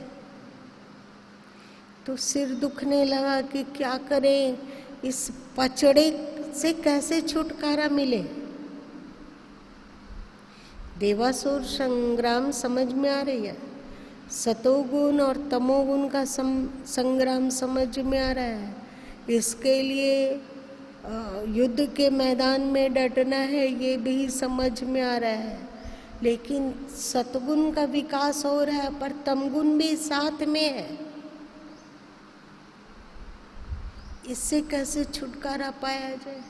तो सिर दुखने लगा कि क्या करें, इस पचड़े से कैसे छुटकारा मिले। देवासुर संग्राम समझ में आ रही है, सतोगुण और तमोगुण का संग्राम समझ में आ रहा है। इसके लिए युद्ध के मैदान में डटना है, ये भी समझ में आ रहा है। लेकिन सतगुण का विकास हो रहा है, पर तमगुण भी साथ में है। इससे कैसे छुटकारा पाया जाए?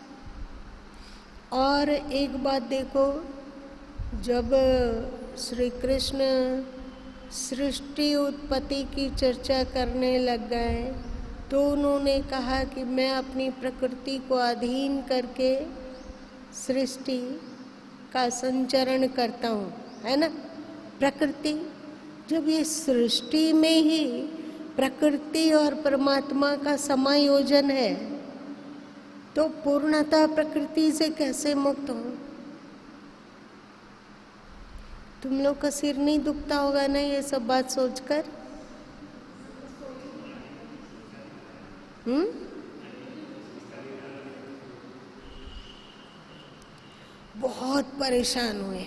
और एक बात देखो, जब श्री कृष्ण सृष्टि उत्पत्ति की चर्चा करने लग गए तो उन्होंने कहा कि मैं अपनी प्रकृति को अधीन करके सृष्टि का संचरण करता हूँ, है ना। प्रकृति, जब ये सृष्टि में ही प्रकृति और परमात्मा का समायोजन है तो पूर्णतः प्रकृति से कैसे मुक्त हो? तुम लोग का सिर नहीं दुखता होगा ना ये सब बात सोचकर? बहुत परेशान हुए।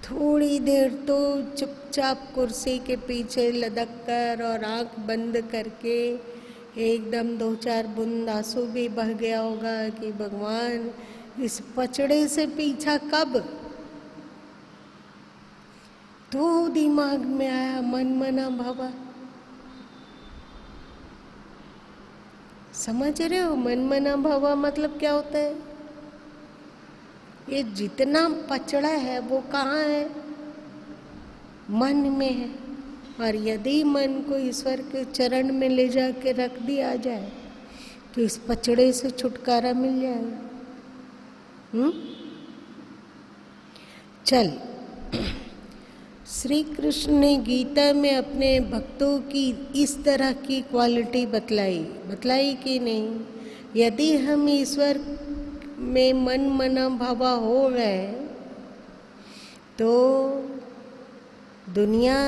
थोड़ी देर तो चुपचाप कुर्सी के पीछे लदक कर और आंख बंद करके एकदम 2-4 बूंद आंसू भी बह गया होगा कि भगवान इस पचड़े से पीछा कब। तो दिमाग में आया मन मना भावा। समझ रहे हो मन मना भावा मतलब क्या होता है? ये जितना पचड़ा है वो कहाँ है? मन में है। और यदि मन को ईश्वर के चरण में ले जाके रख दिया जाए तो इस पचड़े से छुटकारा मिल जाएगा। चल, श्री कृष्ण ने गीता में अपने भक्तों की इस तरह की क्वालिटी बतलाई कि नहीं? यदि हम ईश्वर में मन मना भावा हो गए तो दुनिया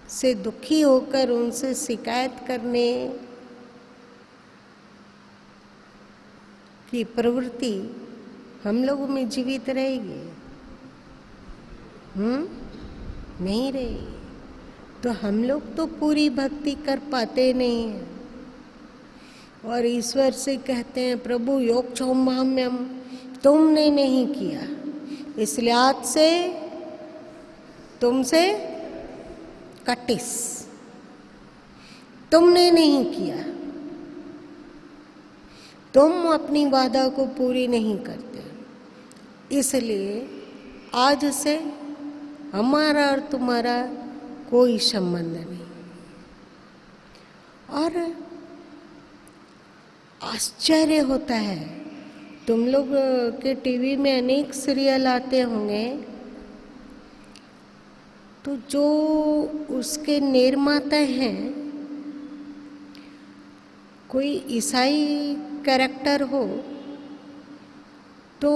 से दुखी होकर उनसे शिकायत करने की प्रवृत्ति हम लोगों में जीवित रहेगी? नहीं रहेगी। तो हम लोग तो पूरी भक्ति कर पाते नहीं हैं और ईश्वर से कहते हैं प्रभु योग चौमाम्यम तुमने नहीं किया, इसलिए आज से तुमसे कटिस, तुमने नहीं किया। तुम अपनी वादा को पूरी नहीं करते, इसलिए आज से हमारा और तुम्हारा कोई संबंध नहीं। और आश्चर्य होता है, तुम लोग के टीवी में अनेक सीरियल आते होंगे, तो जो उसके निर्माता हैं, कोई ईसाई कैरेक्टर हो तो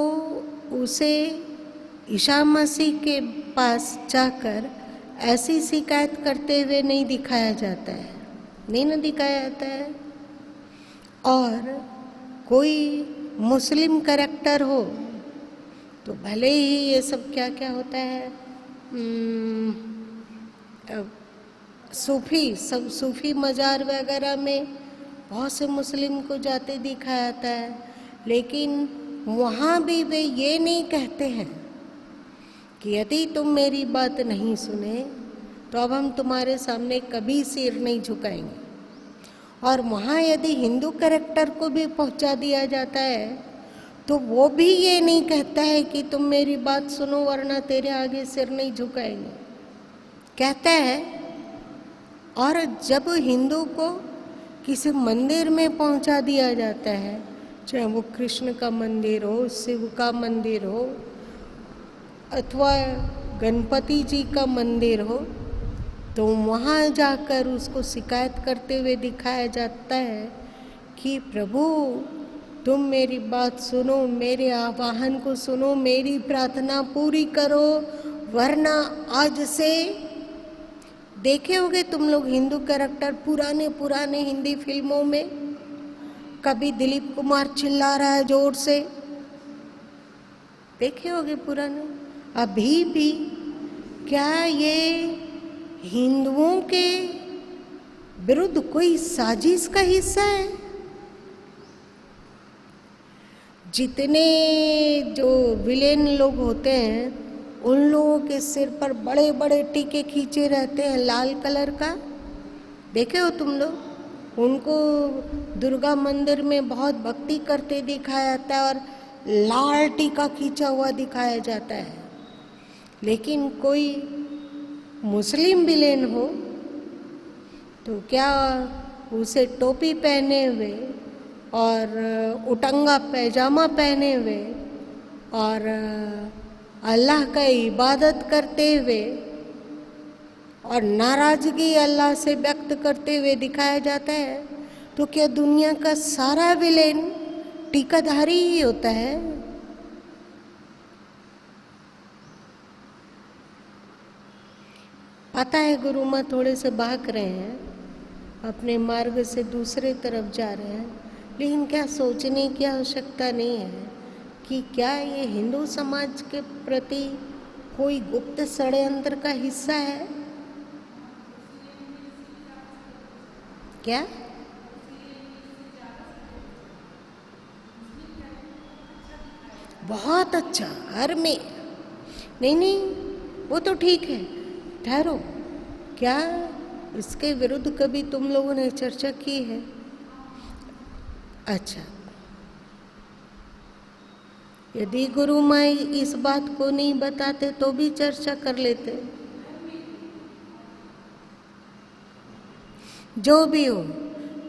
उसे ईसा मसीह के पास जाकर ऐसी शिकायत करते हुए नहीं दिखाया जाता है, नहीं ना दिखाया जाता है। और कोई मुस्लिम कैरेक्टर हो तो भले ही ये सब क्या क्या होता है, सूफी मज़ार वगैरह में बहुत से मुस्लिम को जाते दिखाया जाता है, लेकिन वहाँ भी वे ये नहीं कहते हैं कि यदि तुम मेरी बात नहीं सुने तो अब हम तुम्हारे सामने कभी सिर नहीं झुकाएंगे। और वहाँ यदि हिंदू कैरेक्टर को भी पहुँचा दिया जाता है तो वो भी ये नहीं कहता है कि तुम मेरी बात सुनो वरना तेरे आगे सिर नहीं झुकाएंगे, कहता है। और जब हिंदू को किसी मंदिर में पहुंचा दिया जाता है, चाहे वो कृष्ण का मंदिर हो, शिव का मंदिर हो, अथवा गणपति जी का मंदिर हो, तो वहाँ जाकर उसको शिकायत करते हुए दिखाया जाता है कि प्रभु तुम मेरी बात सुनो, मेरे आह्वान को सुनो, मेरी प्रार्थना पूरी करो, वरना आज से देखे होगे तुम लोग हिंदू कैरेक्टर पुराने हिंदी फिल्मों में, कभी दिलीप कुमार चिल्ला रहा है जोर से, देखे होगे पुराने। अभी भी क्या ये हिंदुओं के विरुद्ध कोई साजिश का हिस्सा है? जितने जो विलेन लोग होते हैं उन लोगों के सिर पर बड़े बड़े टीके खींचे रहते हैं लाल कलर का, देखे हो तुम लोग? उनको दुर्गा मंदिर में बहुत भक्ति करते दिखाया जाता है और लाल टीका खींचा हुआ दिखाया जाता है। लेकिन कोई मुस्लिम विलेन हो तो क्या उसे टोपी पहने हुए और उटंगा पैजामा पहने हुए और अल्लाह का इबादत करते हुए और नाराजगी अल्लाह से व्यक्त करते हुए दिखाया जाता है? तो क्या दुनिया का सारा विलेन टीकाधारी ही होता है? पता है गुरु माँ थोड़े से भाग रहे हैं, अपने मार्ग से दूसरे तरफ जा रहे हैं, लेकिन क्या सोचने की आवश्यकता नहीं है कि क्या ये हिंदू समाज के प्रति कोई गुप्त षड्यंत्र का हिस्सा है? क्या बहुत अच्छा, हर में नहीं वो तो ठीक है, ठहरो, क्या इसके विरुद्ध कभी तुम लोगों ने चर्चा की है? अच्छा, यदि गुरु माई इस बात को नहीं बताते तो भी चर्चा कर लेते। जो भी हो,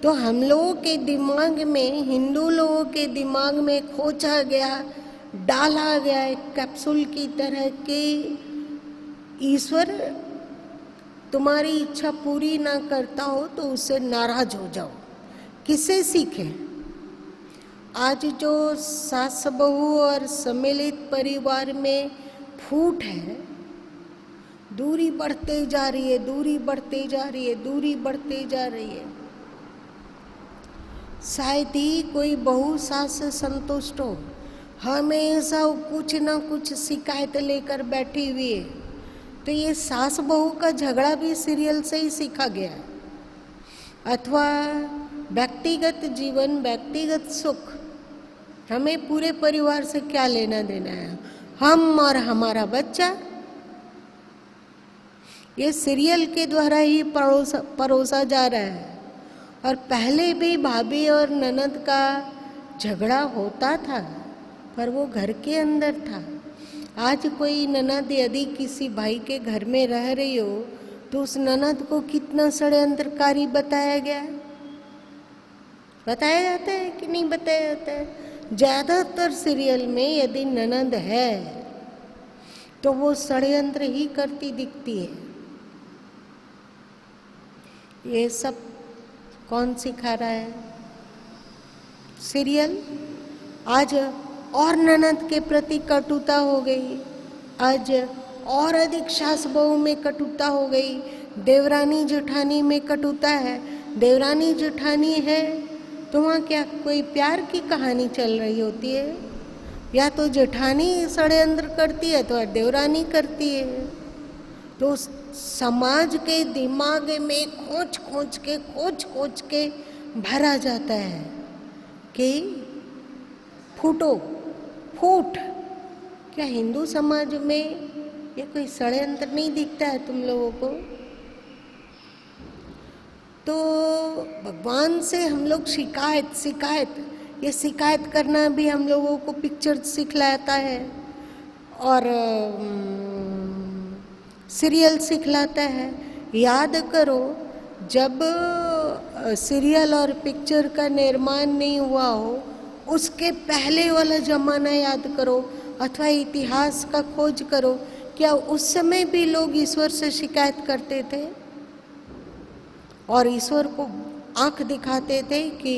तो हम लोगों के दिमाग में, हिंदू लोगों के दिमाग में खोचा गया, डाला गया एक कैप्सूल की तरह कि ईश्वर तुम्हारी इच्छा पूरी ना करता हो तो उससे नाराज हो जाओ। किससे सीखें? आज जो सास बहू और सम्मिलित परिवार में फूट है, दूरी बढ़ते जा रही है, दूरी बढ़ते जा रही है, दूरी बढ़ते जा रही है। शायद ही कोई बहू सास से संतुष्ट हो, हमेशा कुछ ना कुछ शिकायत लेकर बैठी हुई है। तो ये सास बहू का झगड़ा भी सीरियल से ही सीखा गया है। अथवा व्यक्तिगत जीवन, व्यक्तिगत सुख, हमें पूरे परिवार से क्या लेना देना है, हम और हमारा बच्चा, ये सीरियल के द्वारा ही परोसा जा रहा है। और पहले भी भाभी और ननद का झगड़ा होता था पर वो घर के अंदर था। आज कोई ननद यदि किसी भाई के घर में रह रही हो तो उस ननद को कितना षड्यंत्रकारी बताया गया, बताया जाता है कि नहीं बताया जाता है? ज़्यादातर सीरियल में यदि ननद है तो वो षड्यंत्र ही करती दिखती है। ये सब कौन सिखा रहा है? सीरियल। आज और ननद के प्रति कटुता हो गई, आज और अधिक सास बहू में कटुता हो गई, देवरानी जेठानी में कटुता है। देवरानी जेठानी है तो वहाँ क्या कोई प्यार की कहानी चल रही होती है? या तो जेठानी षड्यंत्र करती है तो देवरानी करती है। तो समाज के दिमाग में खोज खोज के भरा जाता है कि फूट। क्या हिंदू समाज में ये कोई षड्यंत्र नहीं दिखता है तुम लोगों को? तो भगवान से हम लोग शिकायत ये शिकायत करना भी हम लोगों को पिक्चर सिखलाता है और सीरियल सिखलाता है। याद करो जब सीरियल और पिक्चर का निर्माण नहीं हुआ हो उसके पहले वाला ज़माना याद करो अथवा इतिहास का खोज करो। क्या उस समय भी लोग ईश्वर से शिकायत करते थे और ईश्वर को आंख दिखाते थे कि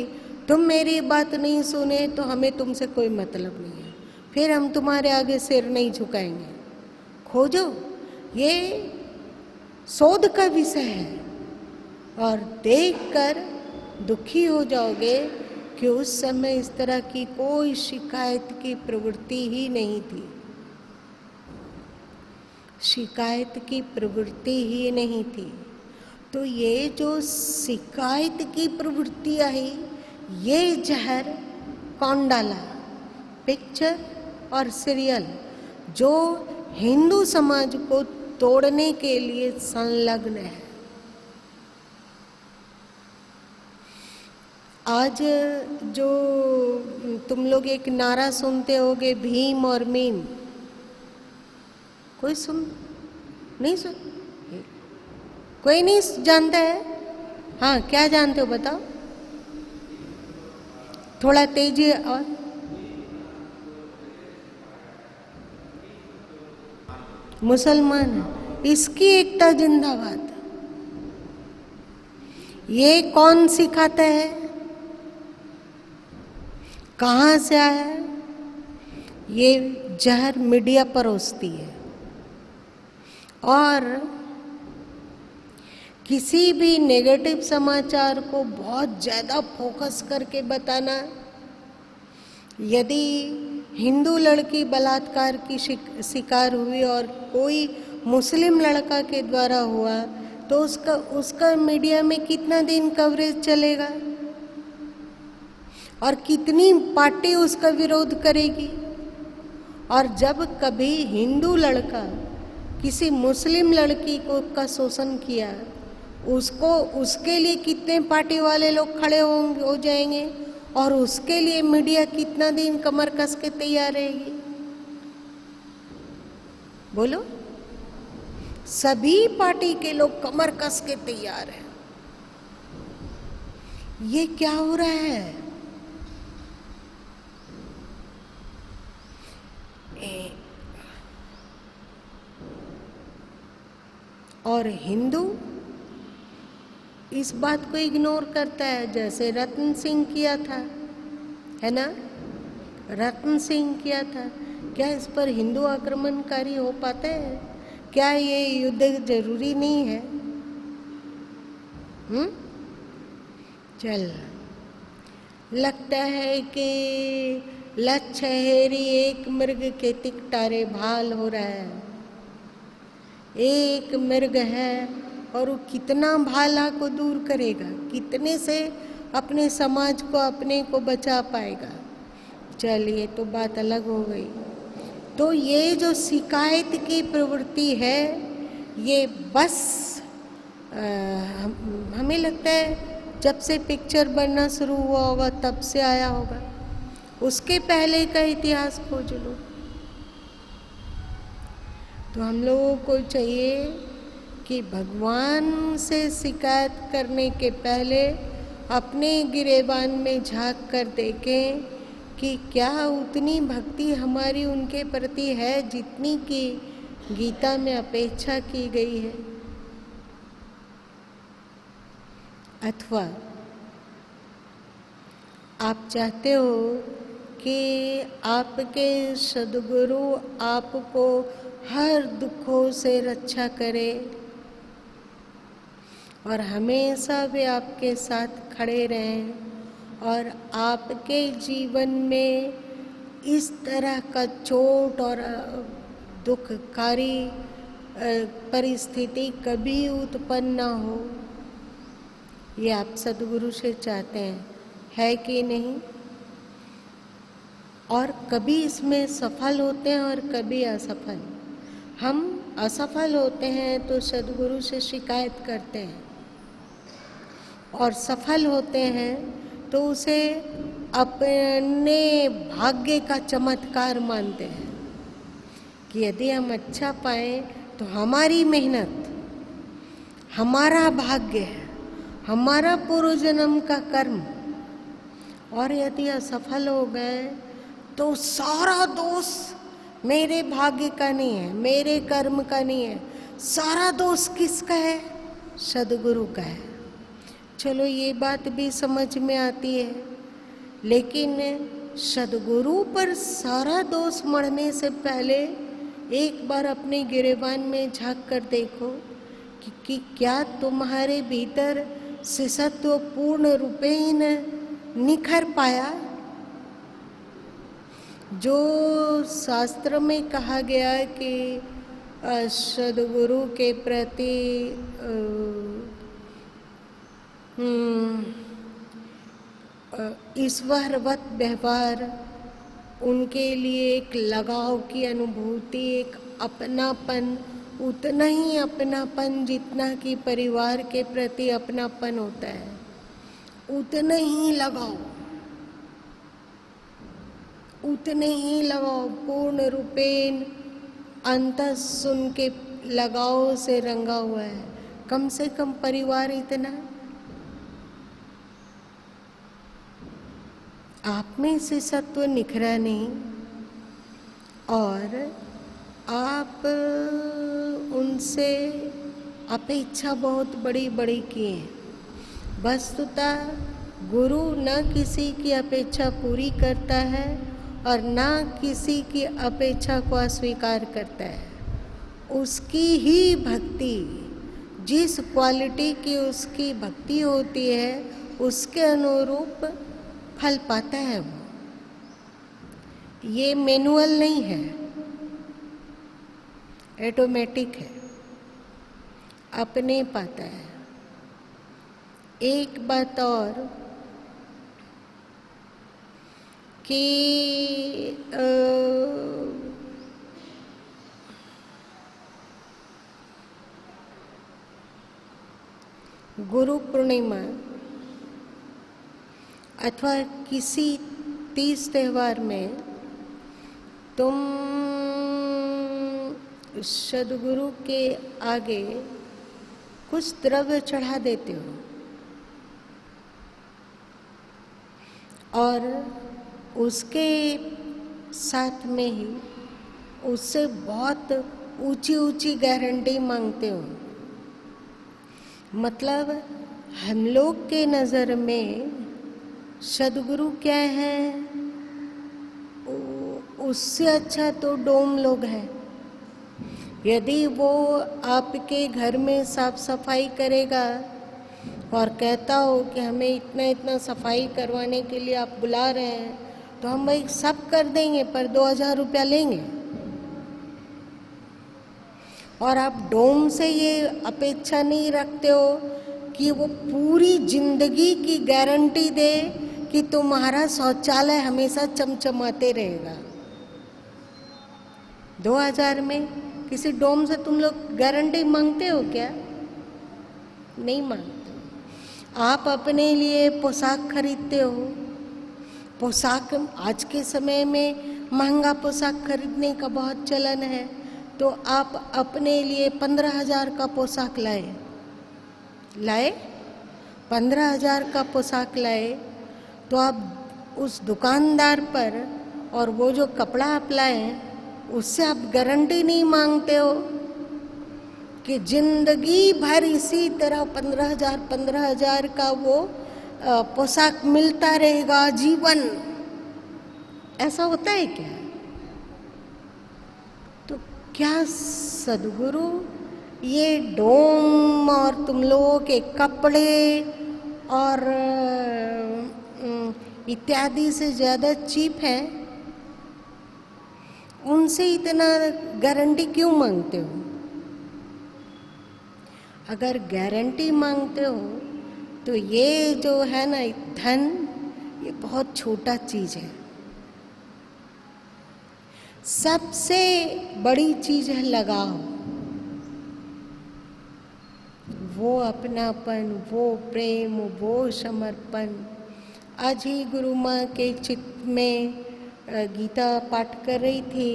तुम मेरी बात नहीं सुने तो हमें तुमसे कोई मतलब नहीं है, फिर हम तुम्हारे आगे सिर नहीं झुकाएंगे? खोजो, ये शोध का विषय है और देखकर दुखी हो जाओगे कि उस समय इस तरह की कोई शिकायत की प्रवृत्ति ही नहीं थी, शिकायत की प्रवृत्ति ही नहीं थी। तो ये जो शिकायत की प्रवृत्ति आई ये जहर कौन डाला? पिक्चर और सीरियल जो हिंदू समाज को तोड़ने के लिए संलग्न है। आज जो तुम लोग एक नारा सुनते होगे भीम और मीम, कोई कोई नहीं जानता है? हाँ, क्या जानते हो बताओ? थोड़ा तेजी और मुसलमान है, इसकी एकता जिंदाबाद। ये कौन सिखाता है? कहाँ से आया है? ये जहर मीडिया परोसती है और किसी भी नेगेटिव समाचार को बहुत ज़्यादा फोकस करके बताना। यदि हिंदू लड़की बलात्कार की शिकार हुई और कोई मुस्लिम लड़का के द्वारा हुआ तो उसका मीडिया में कितना दिन कवरेज चलेगा और कितनी पार्टी उसका विरोध करेगी? और जब कभी हिंदू लड़का किसी मुस्लिम लड़की का शोषण किया उसके लिए कितने पार्टी वाले लोग खड़े हो जाएंगे और उसके लिए मीडिया कितना दिन कमर कस के तैयार रहेगी? बोलो, सभी पार्टी के लोग कमर कस के तैयार हैं। ये क्या हो रहा है? और हिंदू इस बात को इग्नोर करता है, जैसे रतन सिंह किया था, है ना? रतन सिंह किया था। क्या इस पर हिंदू आक्रमणकारी हो पाते हैं? क्या ये युद्ध जरूरी नहीं है? चल, लगता है कि लक्ष्य हेरी एक मृग के तिकटारे भाल हो रहा है। एक मृग है और वो कितना भाला को दूर करेगा, कितने से अपने समाज को अपने को बचा पाएगा। चलिए, तो बात अलग हो गई। तो ये जो शिकायत की प्रवृत्ति है ये बस हमें लगता है जब से पिक्चर बनना शुरू हुआ होगा तब से आया होगा। उसके पहले का इतिहास खोज लो। तो हम लोगों को चाहिए कि भगवान से शिकायत करने के पहले अपने गिरेबान में झांक कर देखें कि क्या उतनी भक्ति हमारी उनके प्रति है जितनी कि गीता में अपेक्षा की गई है। अथवा आप चाहते हो कि आपके सद्गुरु आपको हर दुखों से रक्षा करे और हमेशा वे आपके साथ खड़े रहें और आपके जीवन में इस तरह का चोट और दुखकारी परिस्थिति कभी उत्पन्न ना हो, ये आप सद्गुरु से चाहते हैं, है कि नहीं? और कभी इसमें सफल होते हैं और कभी असफल। हम असफल होते हैं तो सद्गुरु से शिकायत करते हैं और सफल होते हैं तो उसे अपने भाग्य का चमत्कार मानते हैं कि यदि हम अच्छा पाए तो हमारी मेहनत, हमारा भाग्य है, हमारा पूर्व जन्म का कर्म। और यदि असफल हो गए तो सारा दोष मेरे भाग्य का नहीं है, मेरे कर्म का नहीं है, सारा दोष किसका है? सद्गुरु का है। चलो ये बात भी समझ में आती है, लेकिन सद्गुरु पर सारा दोष मढ़ने से पहले एक बार अपने गिरेबान में झांक कर देखो कि क्या तुम्हारे भीतर शिष्यत्व पूर्ण रूपेण निखर पाया। जो शास्त्र में कहा गया कि सद्गुरु के प्रति ईश्वरवत व्यवहार, उनके लिए एक लगाव की अनुभूति, एक अपनापन, उतना ही अपनापन जितना कि परिवार के प्रति अपनापन होता है, उतना ही लगाव, उतने ही लगाव पूर्ण रूपेण अंतः सुन के लगाव से रंगा हुआ है। कम से कम परिवार इतना। आप में से सत्व निखरा नहीं और आप उनसे अपेक्षा बहुत बड़ी बड़ी की है। वस्तुतः गुरु न किसी की अपेक्षा पूरी करता है और न किसी की अपेक्षा को अस्वीकार करता है। उसकी ही भक्ति, जिस क्वालिटी की उसकी भक्ति होती है, उसके अनुरूप फल पाता है वो। ये मैनुअल नहीं है, ऑटोमेटिक है, अपने पाता है। एक बात और कि गुरु पूर्णिमा अथवा किसी तीज त्योहार में तुम सद्गुरु के आगे कुछ द्रव्य चढ़ा देते हो और उसके साथ में ही उससे बहुत ऊंची ऊंची गारंटी मांगते हो। मतलब हम लोग के नज़र में सद्गुरु क्या है, उससे अच्छा तो डोम लोग हैं। यदि वो आपके घर में साफ सफाई करेगा और कहता हो कि हमें इतना इतना सफाई करवाने के लिए आप बुला रहे हैं, तो हम भाई सब कर देंगे पर 2000 रुपया लेंगे। और आप डोम से ये अपेक्षा नहीं रखते हो कि वो पूरी जिंदगी की गारंटी दे कि तुम्हारा शौचालय हमेशा चमचमाते रहेगा। 2000 में किसी डोम से तुम लोग गारंटी मांगते हो क्या? नहीं मांगते। आप अपने लिए पोशाक खरीदते हो, पोशाक आज के समय में महंगा पोशाक खरीदने का बहुत चलन है, तो आप अपने लिए 15,000 का पोशाक लाए 15,000 का पोशाक लाए, तो आप उस दुकानदार पर और वो जो कपड़ा आप लाए उससे आप गारंटी नहीं मांगते हो कि जिंदगी भर इसी तरह 15,000 का वो पोशाक मिलता रहेगा जीवन। ऐसा होता है क्या? तो क्या सदगुरु ये डोम और तुम लोगों के कपड़े और इत्यादि से ज़्यादा चीप है? उनसे इतना गारंटी क्यों मांगते हो? अगर गारंटी मांगते हो तो ये जो है ना धन, ये बहुत छोटा चीज़ है। सबसे बड़ी चीज़ है लगाव, वो अपनापन, वो प्रेम, वो समर्पण। आज ही गुरु माँ के चित्त में गीता पाठ कर रही थी,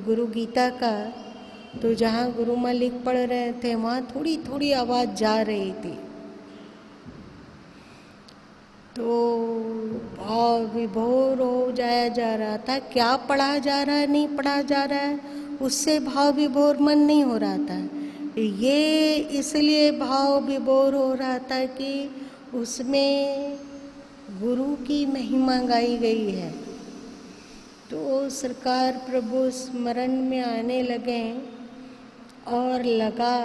गुरु गीता का, तो जहाँ गुरु माँ लिख पढ़ रहे थे वहाँ थोड़ी थोड़ी आवाज़ जा रही थी, तो भाव विभोर हो जाया जा रहा था। क्या पढ़ा जा रहा है, नहीं पढ़ा जा रहा है, उससे भाव विभोर मन नहीं हो रहा था। ये इसलिए भाव विभोर हो रहा था कि उसमें गुरु की महिमा गाई गई है। तो सरकार प्रभु स्मरण में आने लगे और लगा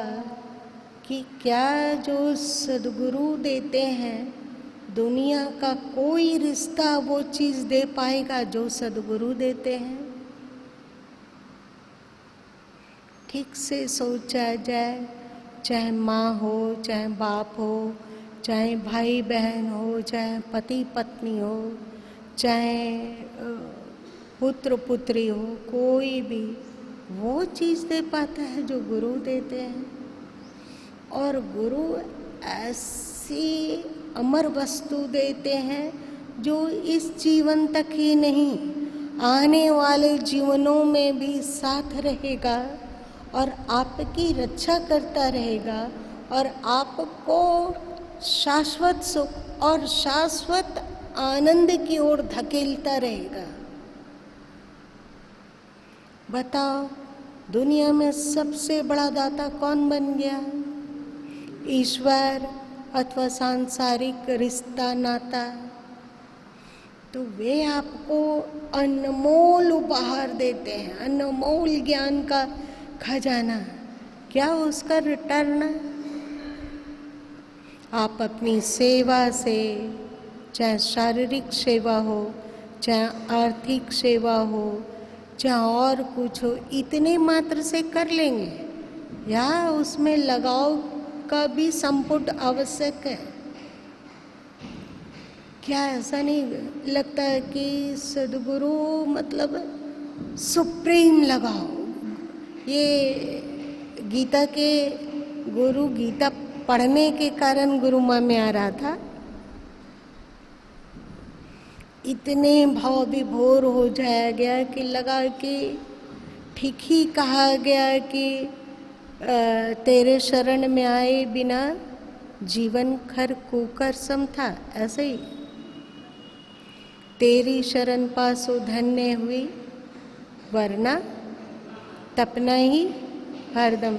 कि क्या जो सदगुरु देते हैं, दुनिया का कोई रिश्ता वो चीज़ दे पाएगा जो सदगुरु देते हैं। ठीक से सोचा जाए, चाहे माँ हो, चाहे बाप हो, चाहे भाई बहन हो, चाहे पति पत्नी हो, चाहे पुत्र पुत्री हो, कोई भी वो चीज़ दे पाता है जो गुरु देते हैं। और गुरु ऐसी अमर वस्तु देते हैं जो इस जीवन तक ही नहीं, आने वाले जीवनों में भी साथ रहेगा और आपकी रक्षा करता रहेगा और आपको शाश्वत सुख और शाश्वत आनंद की ओर धकेलता रहेगा। बताओ, दुनिया में सबसे बड़ा दाता कौन बन गया? ईश्वर अथवा सांसारिक रिश्ता नाता? तो वे आपको अनमोल उपहार देते हैं, अनमोल ज्ञान का खजाना। क्या उसका रिटर्न? आप अपनी सेवा से, चाहे शारीरिक सेवा हो, चाहे आर्थिक सेवा हो, चाहे और कुछ हो, इतने मात्र से कर लेंगे या उसमें लगाव का भी संपुट आवश्यक है? क्या ऐसा नहीं लगता है कि सदगुरु मतलब सुप्रीम लगाव? ये गीता के गुरु गीता पढ़ने के कारण गुरु माँ में आ रहा था। इतने भाव विभोर हो जाया गया कि लगा कि ठीक ही कहा गया कि तेरे शरण में आए बिना जीवन खर कुकर सम था। ऐसे ही तेरी शरण पासो धन्य हुई, वरना तपना ही हरदम।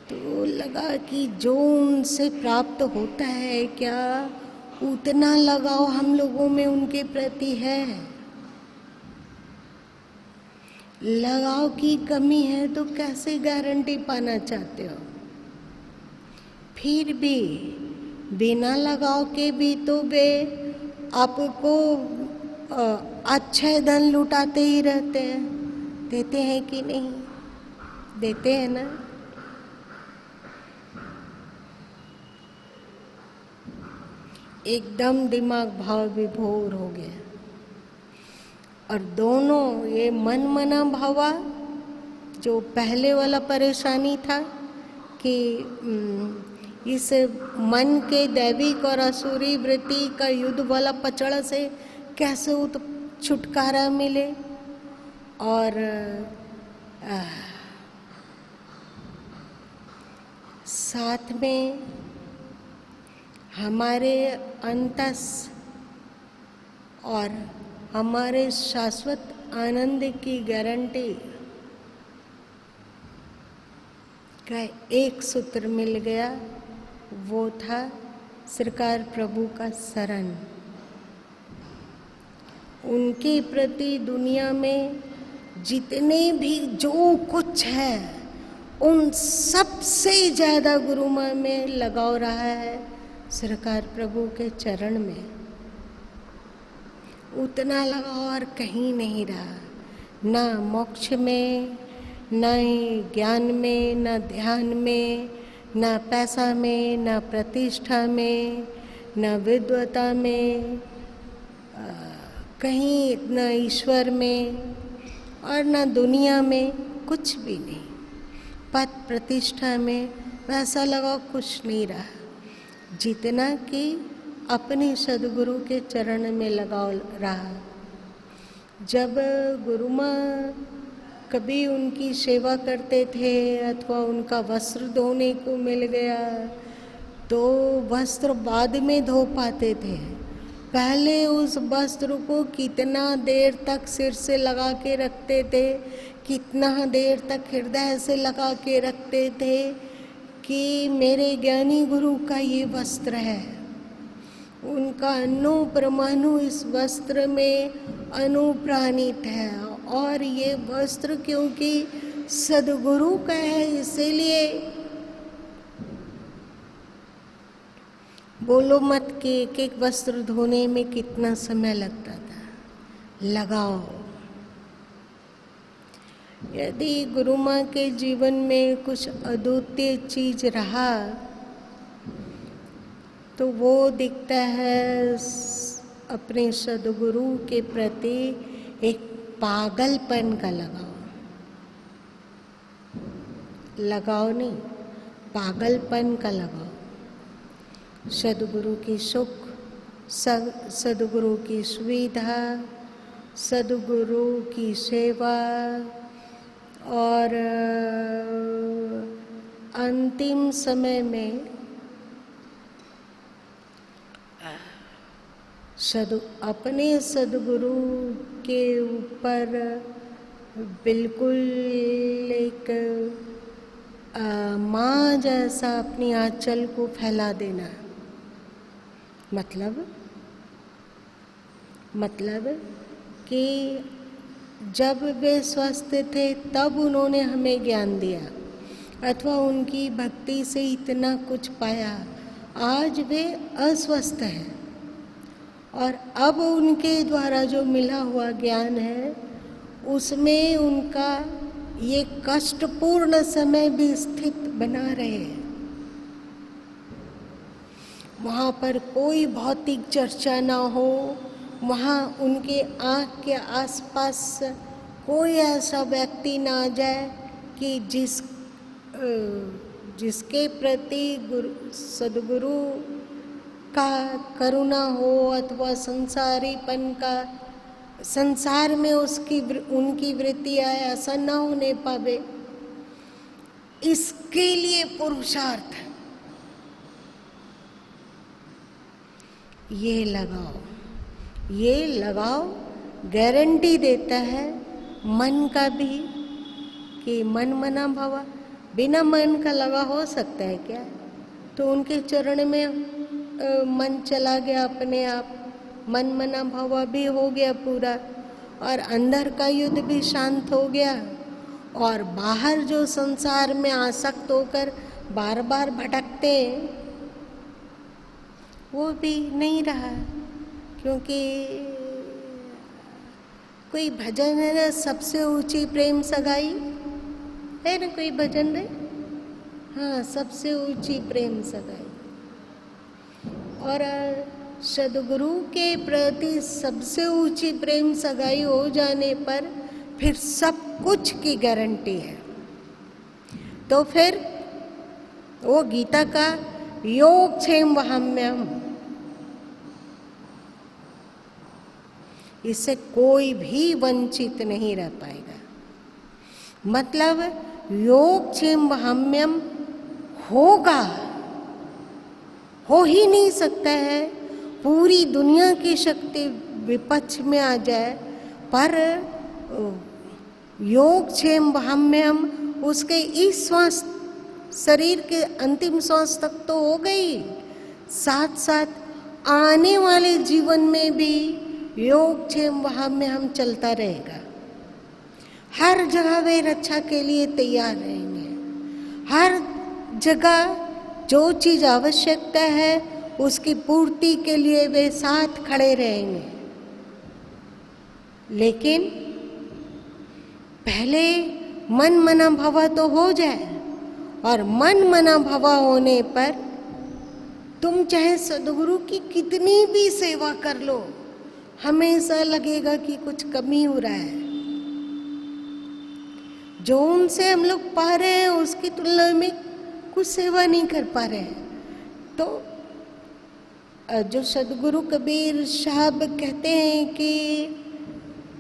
तो लगा कि जो उनसे प्राप्त होता है, क्या उतना लगाव हम लोगों में उनके प्रति है? लगाव की कमी है तो कैसे गारंटी पाना चाहते हो? फिर भी बिना लगाव के भी तो वे आपको अच्छे धन लुटाते ही रहते हैं। देते हैं कि नहीं? देते हैं ना। एकदम दिमाग भाव विभोर हो गया और दोनों ये मन मना भावा, जो पहले वाला परेशानी था कि इस मन के दैविक और असुरी वृत्ति का युद्ध वाला पचड़ से कैसे छुटकारा मिले। और साथ में हमारे अंतस और हमारे शाश्वत आनंद की गारंटी का एक सूत्र मिल गया, वो था सरकार प्रभु का शरण। उनके प्रति दुनिया में जितने भी जो कुछ है उन सबसे ज़्यादा गुरु माँ में लगाव रहा है सरकार प्रभु के चरण में। उतना लगाव और कहीं नहीं रहा, ना मोक्ष में, ना ज्ञान में, ना ध्यान में, ना पैसा में, ना प्रतिष्ठा में, ना विद्वता में, कहीं ना ईश्वर में और ना दुनिया में, कुछ भी नहीं। पद प्रतिष्ठा में वैसा लगाव कुछ नहीं रहा जितना कि अपने सदगुरु के चरण में लगाव रहा। जब गुरु माँ कभी उनकी सेवा करते थे अथवा उनका वस्त्र धोने को मिल गया तो वस्त्र बाद में धो पाते थे। पहले उस वस्त्र को कितना देर तक सिर से लगा के रखते थे, कितना देर तक हृदय से लगा के रखते थे कि मेरे ज्ञानी गुरु का ये वस्त्र है। उनका अनु परमाणु इस वस्त्र में अनुप्राणित है और ये वस्त्र क्योंकि सदगुरु का है इसीलिए बोलो मत कि एक एक वस्त्र धोने में कितना समय लगता था। लगाओ। यदि गुरु माँ के जीवन में कुछ अद्वितीय चीज रहा तो वो दिखता है अपने सदगुरु के प्रति एक पागलपन का लगाव। लगाव नहीं, पागलपन का लगाव। सदगुरु की सुख, सदगुरु की सुविधा, सदगुरु की सेवा और अंतिम समय में अपने सदगुरु के ऊपर बिल्कुल एक माँ जैसा अपनी आंचल को फैला देना। मतलब कि जब वे स्वस्थ थे तब उन्होंने हमें ज्ञान दिया अथवा उनकी भक्ति से इतना कुछ पाया। आज वे अस्वस्थ हैं और अब उनके द्वारा जो मिला हुआ ज्ञान है उसमें उनका ये कष्टपूर्ण समय भी स्थित बना रहे। वहाँ पर कोई भौतिक चर्चा ना हो, वहाँ उनके आँख के आसपास कोई ऐसा व्यक्ति ना आ जाए कि जिसके प्रति सदगुरु का करुणा हो अथवा संसारीपन का संसार में उनकी वृत्ति आए, ऐसा ना होने पावे। इसके लिए पुरुषार्थ ये लगाओ गारंटी देता है मन का भी कि मन मना भवा। बिना मन का लगा हो सकता है क्या? तो उनके चरण में मन चला गया अपने आप, मन मना भवा भी हो गया पूरा और अंदर का युद्ध भी शांत हो गया और बाहर जो संसार में आसक्त होकर बार बार भटकते हैं वो भी नहीं रहा। क्योंकि कोई भजन है ना, सबसे ऊंची प्रेम सगाई है ना, कोई भजन है, हाँ, सबसे ऊंची प्रेम सगाई। और सदगुरु के प्रति सबसे ऊंची प्रेम सगाई हो जाने पर फिर सब कुछ की गारंटी है। तो फिर वो गीता का योगक्षेमवहाम्यहम्, इससे कोई भी वंचित नहीं रह पाएगा। मतलब योगक्षेमवहाम्यम होगा, हो ही नहीं सकता है। पूरी दुनिया की शक्ति विपक्ष में आ जाए, पर योगक्षेमवहाम्यम उसके इस श्वास, शरीर के अंतिम श्वास तक तो हो गई, साथ साथ आने वाले जीवन में भी योगक्षेमवहाम्यम चलता रहेगा। हर जगह वे रक्षा के लिए तैयार रहेंगे। हर जगह जो चीज़ आवश्यकता है उसकी पूर्ति के लिए वे साथ खड़े रहेंगे। लेकिन पहले मन मना भवा तो हो जाए, और मन मना भवा होने पर तुम चाहे सद्गुरु की कितनी भी सेवा कर लो, हमेशा लगेगा कि कुछ कमी हो रहा है। जो उनसे हम लोग पा रहे हैं उसकी तुलना में कुछ सेवा नहीं कर पा रहे हैं। तो जो सद्गुरु कबीर साहब कहते हैं कि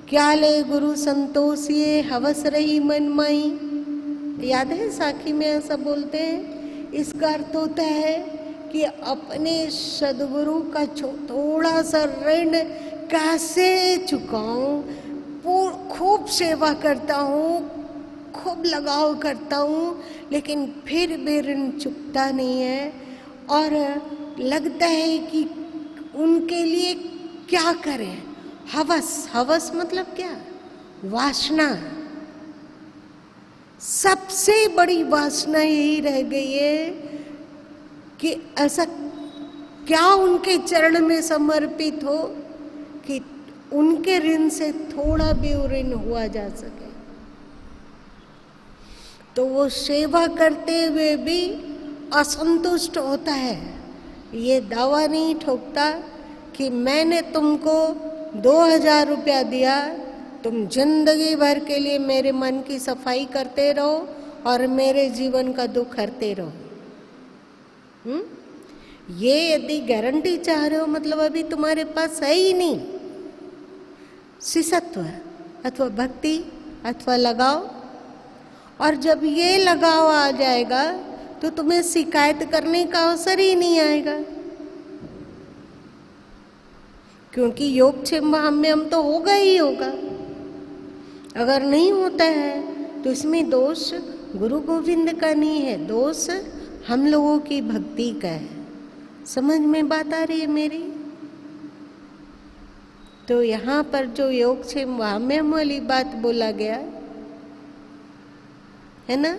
क्या ले गुरु संतोषिए हवस रही मन माई, याद है साखी में ऐसा बोलते हैं। इसका अर्थ होता है कि अपने सद्गुरु का थोड़ा सा ऋण कैसे चुकाऊं, खूब सेवा करता हूँ, खूब लगाव करता हूँ, लेकिन फिर भी ऋण चुकता नहीं है। और लगता है कि उनके लिए क्या करें। हवस, हवस मतलब क्या? वासना। सबसे बड़ी वासना यही रह गई है कि ऐसा क्या उनके चरण में समर्पित हो कि उनके ऋण से थोड़ा भी ऋण हुआ जा सके। तो वो सेवा करते हुए भी असंतुष्ट होता है। ये दावा नहीं ठोकता कि मैंने तुमको 2000 रुपया दिया, तुम जिंदगी भर के लिए मेरे मन की सफाई करते रहो और मेरे जीवन का दुख हरते रहो। ये यदि गारंटी चाह रहे हो, मतलब अभी तुम्हारे पास है ही नहीं शिष्यत्व अथवा भक्ति अथवा लगाव। और जब ये लगाव आ जाएगा तो तुम्हें शिकायत करने का अवसर ही नहीं आएगा, क्योंकि योगक्षेमवहाम्यम तो होगा ही होगा। अगर नहीं होता है तो इसमें दोष गुरु गोविंद का नहीं है, दोष हम लोगों की भक्ति का है। समझ में बात आ रही है मेरी? तो यहाँ पर जो योगक्षेमवहाम्यम वाली बात बोला गया है ना,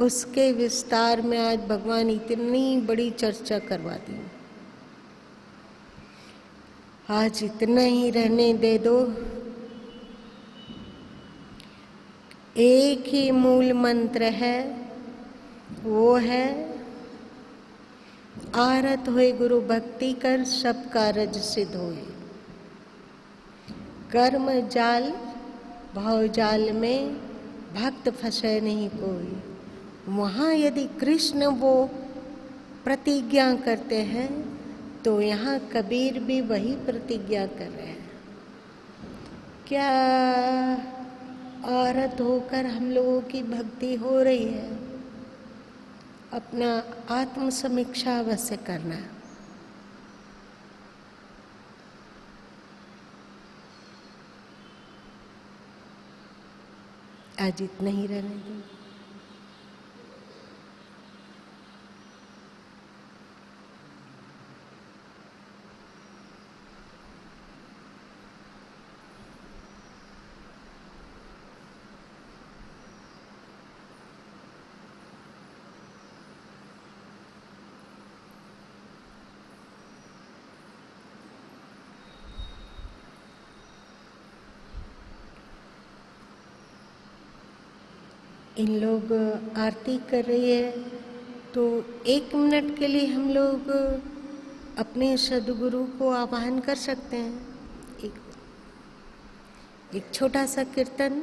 उसके विस्तार में आज भगवान इतनी बड़ी चर्चा करवा दी। आज इतना ही रहने दे दो। एक ही मूल मंत्र है, वो है आरत होए गुरु भक्ति कर, सब कारज सिद्ध होए। कर्म जाल भाव जाल में भक्त फंसे नहीं कोई। वहाँ यदि कृष्ण वो प्रतिज्ञा करते हैं तो यहाँ कबीर भी वही प्रतिज्ञा कर रहे हैं। क्या औरत होकर हम लोगों की भक्ति हो रही है? अपना आत्म समीक्षा अवश्य करना। आज इतना ही रहने दो। इन लोग आरती कर रही है तो 1 मिनट के लिए हम लोग अपने सद्गुरु को आह्वान कर सकते हैं। एक छोटा सा कीर्तन।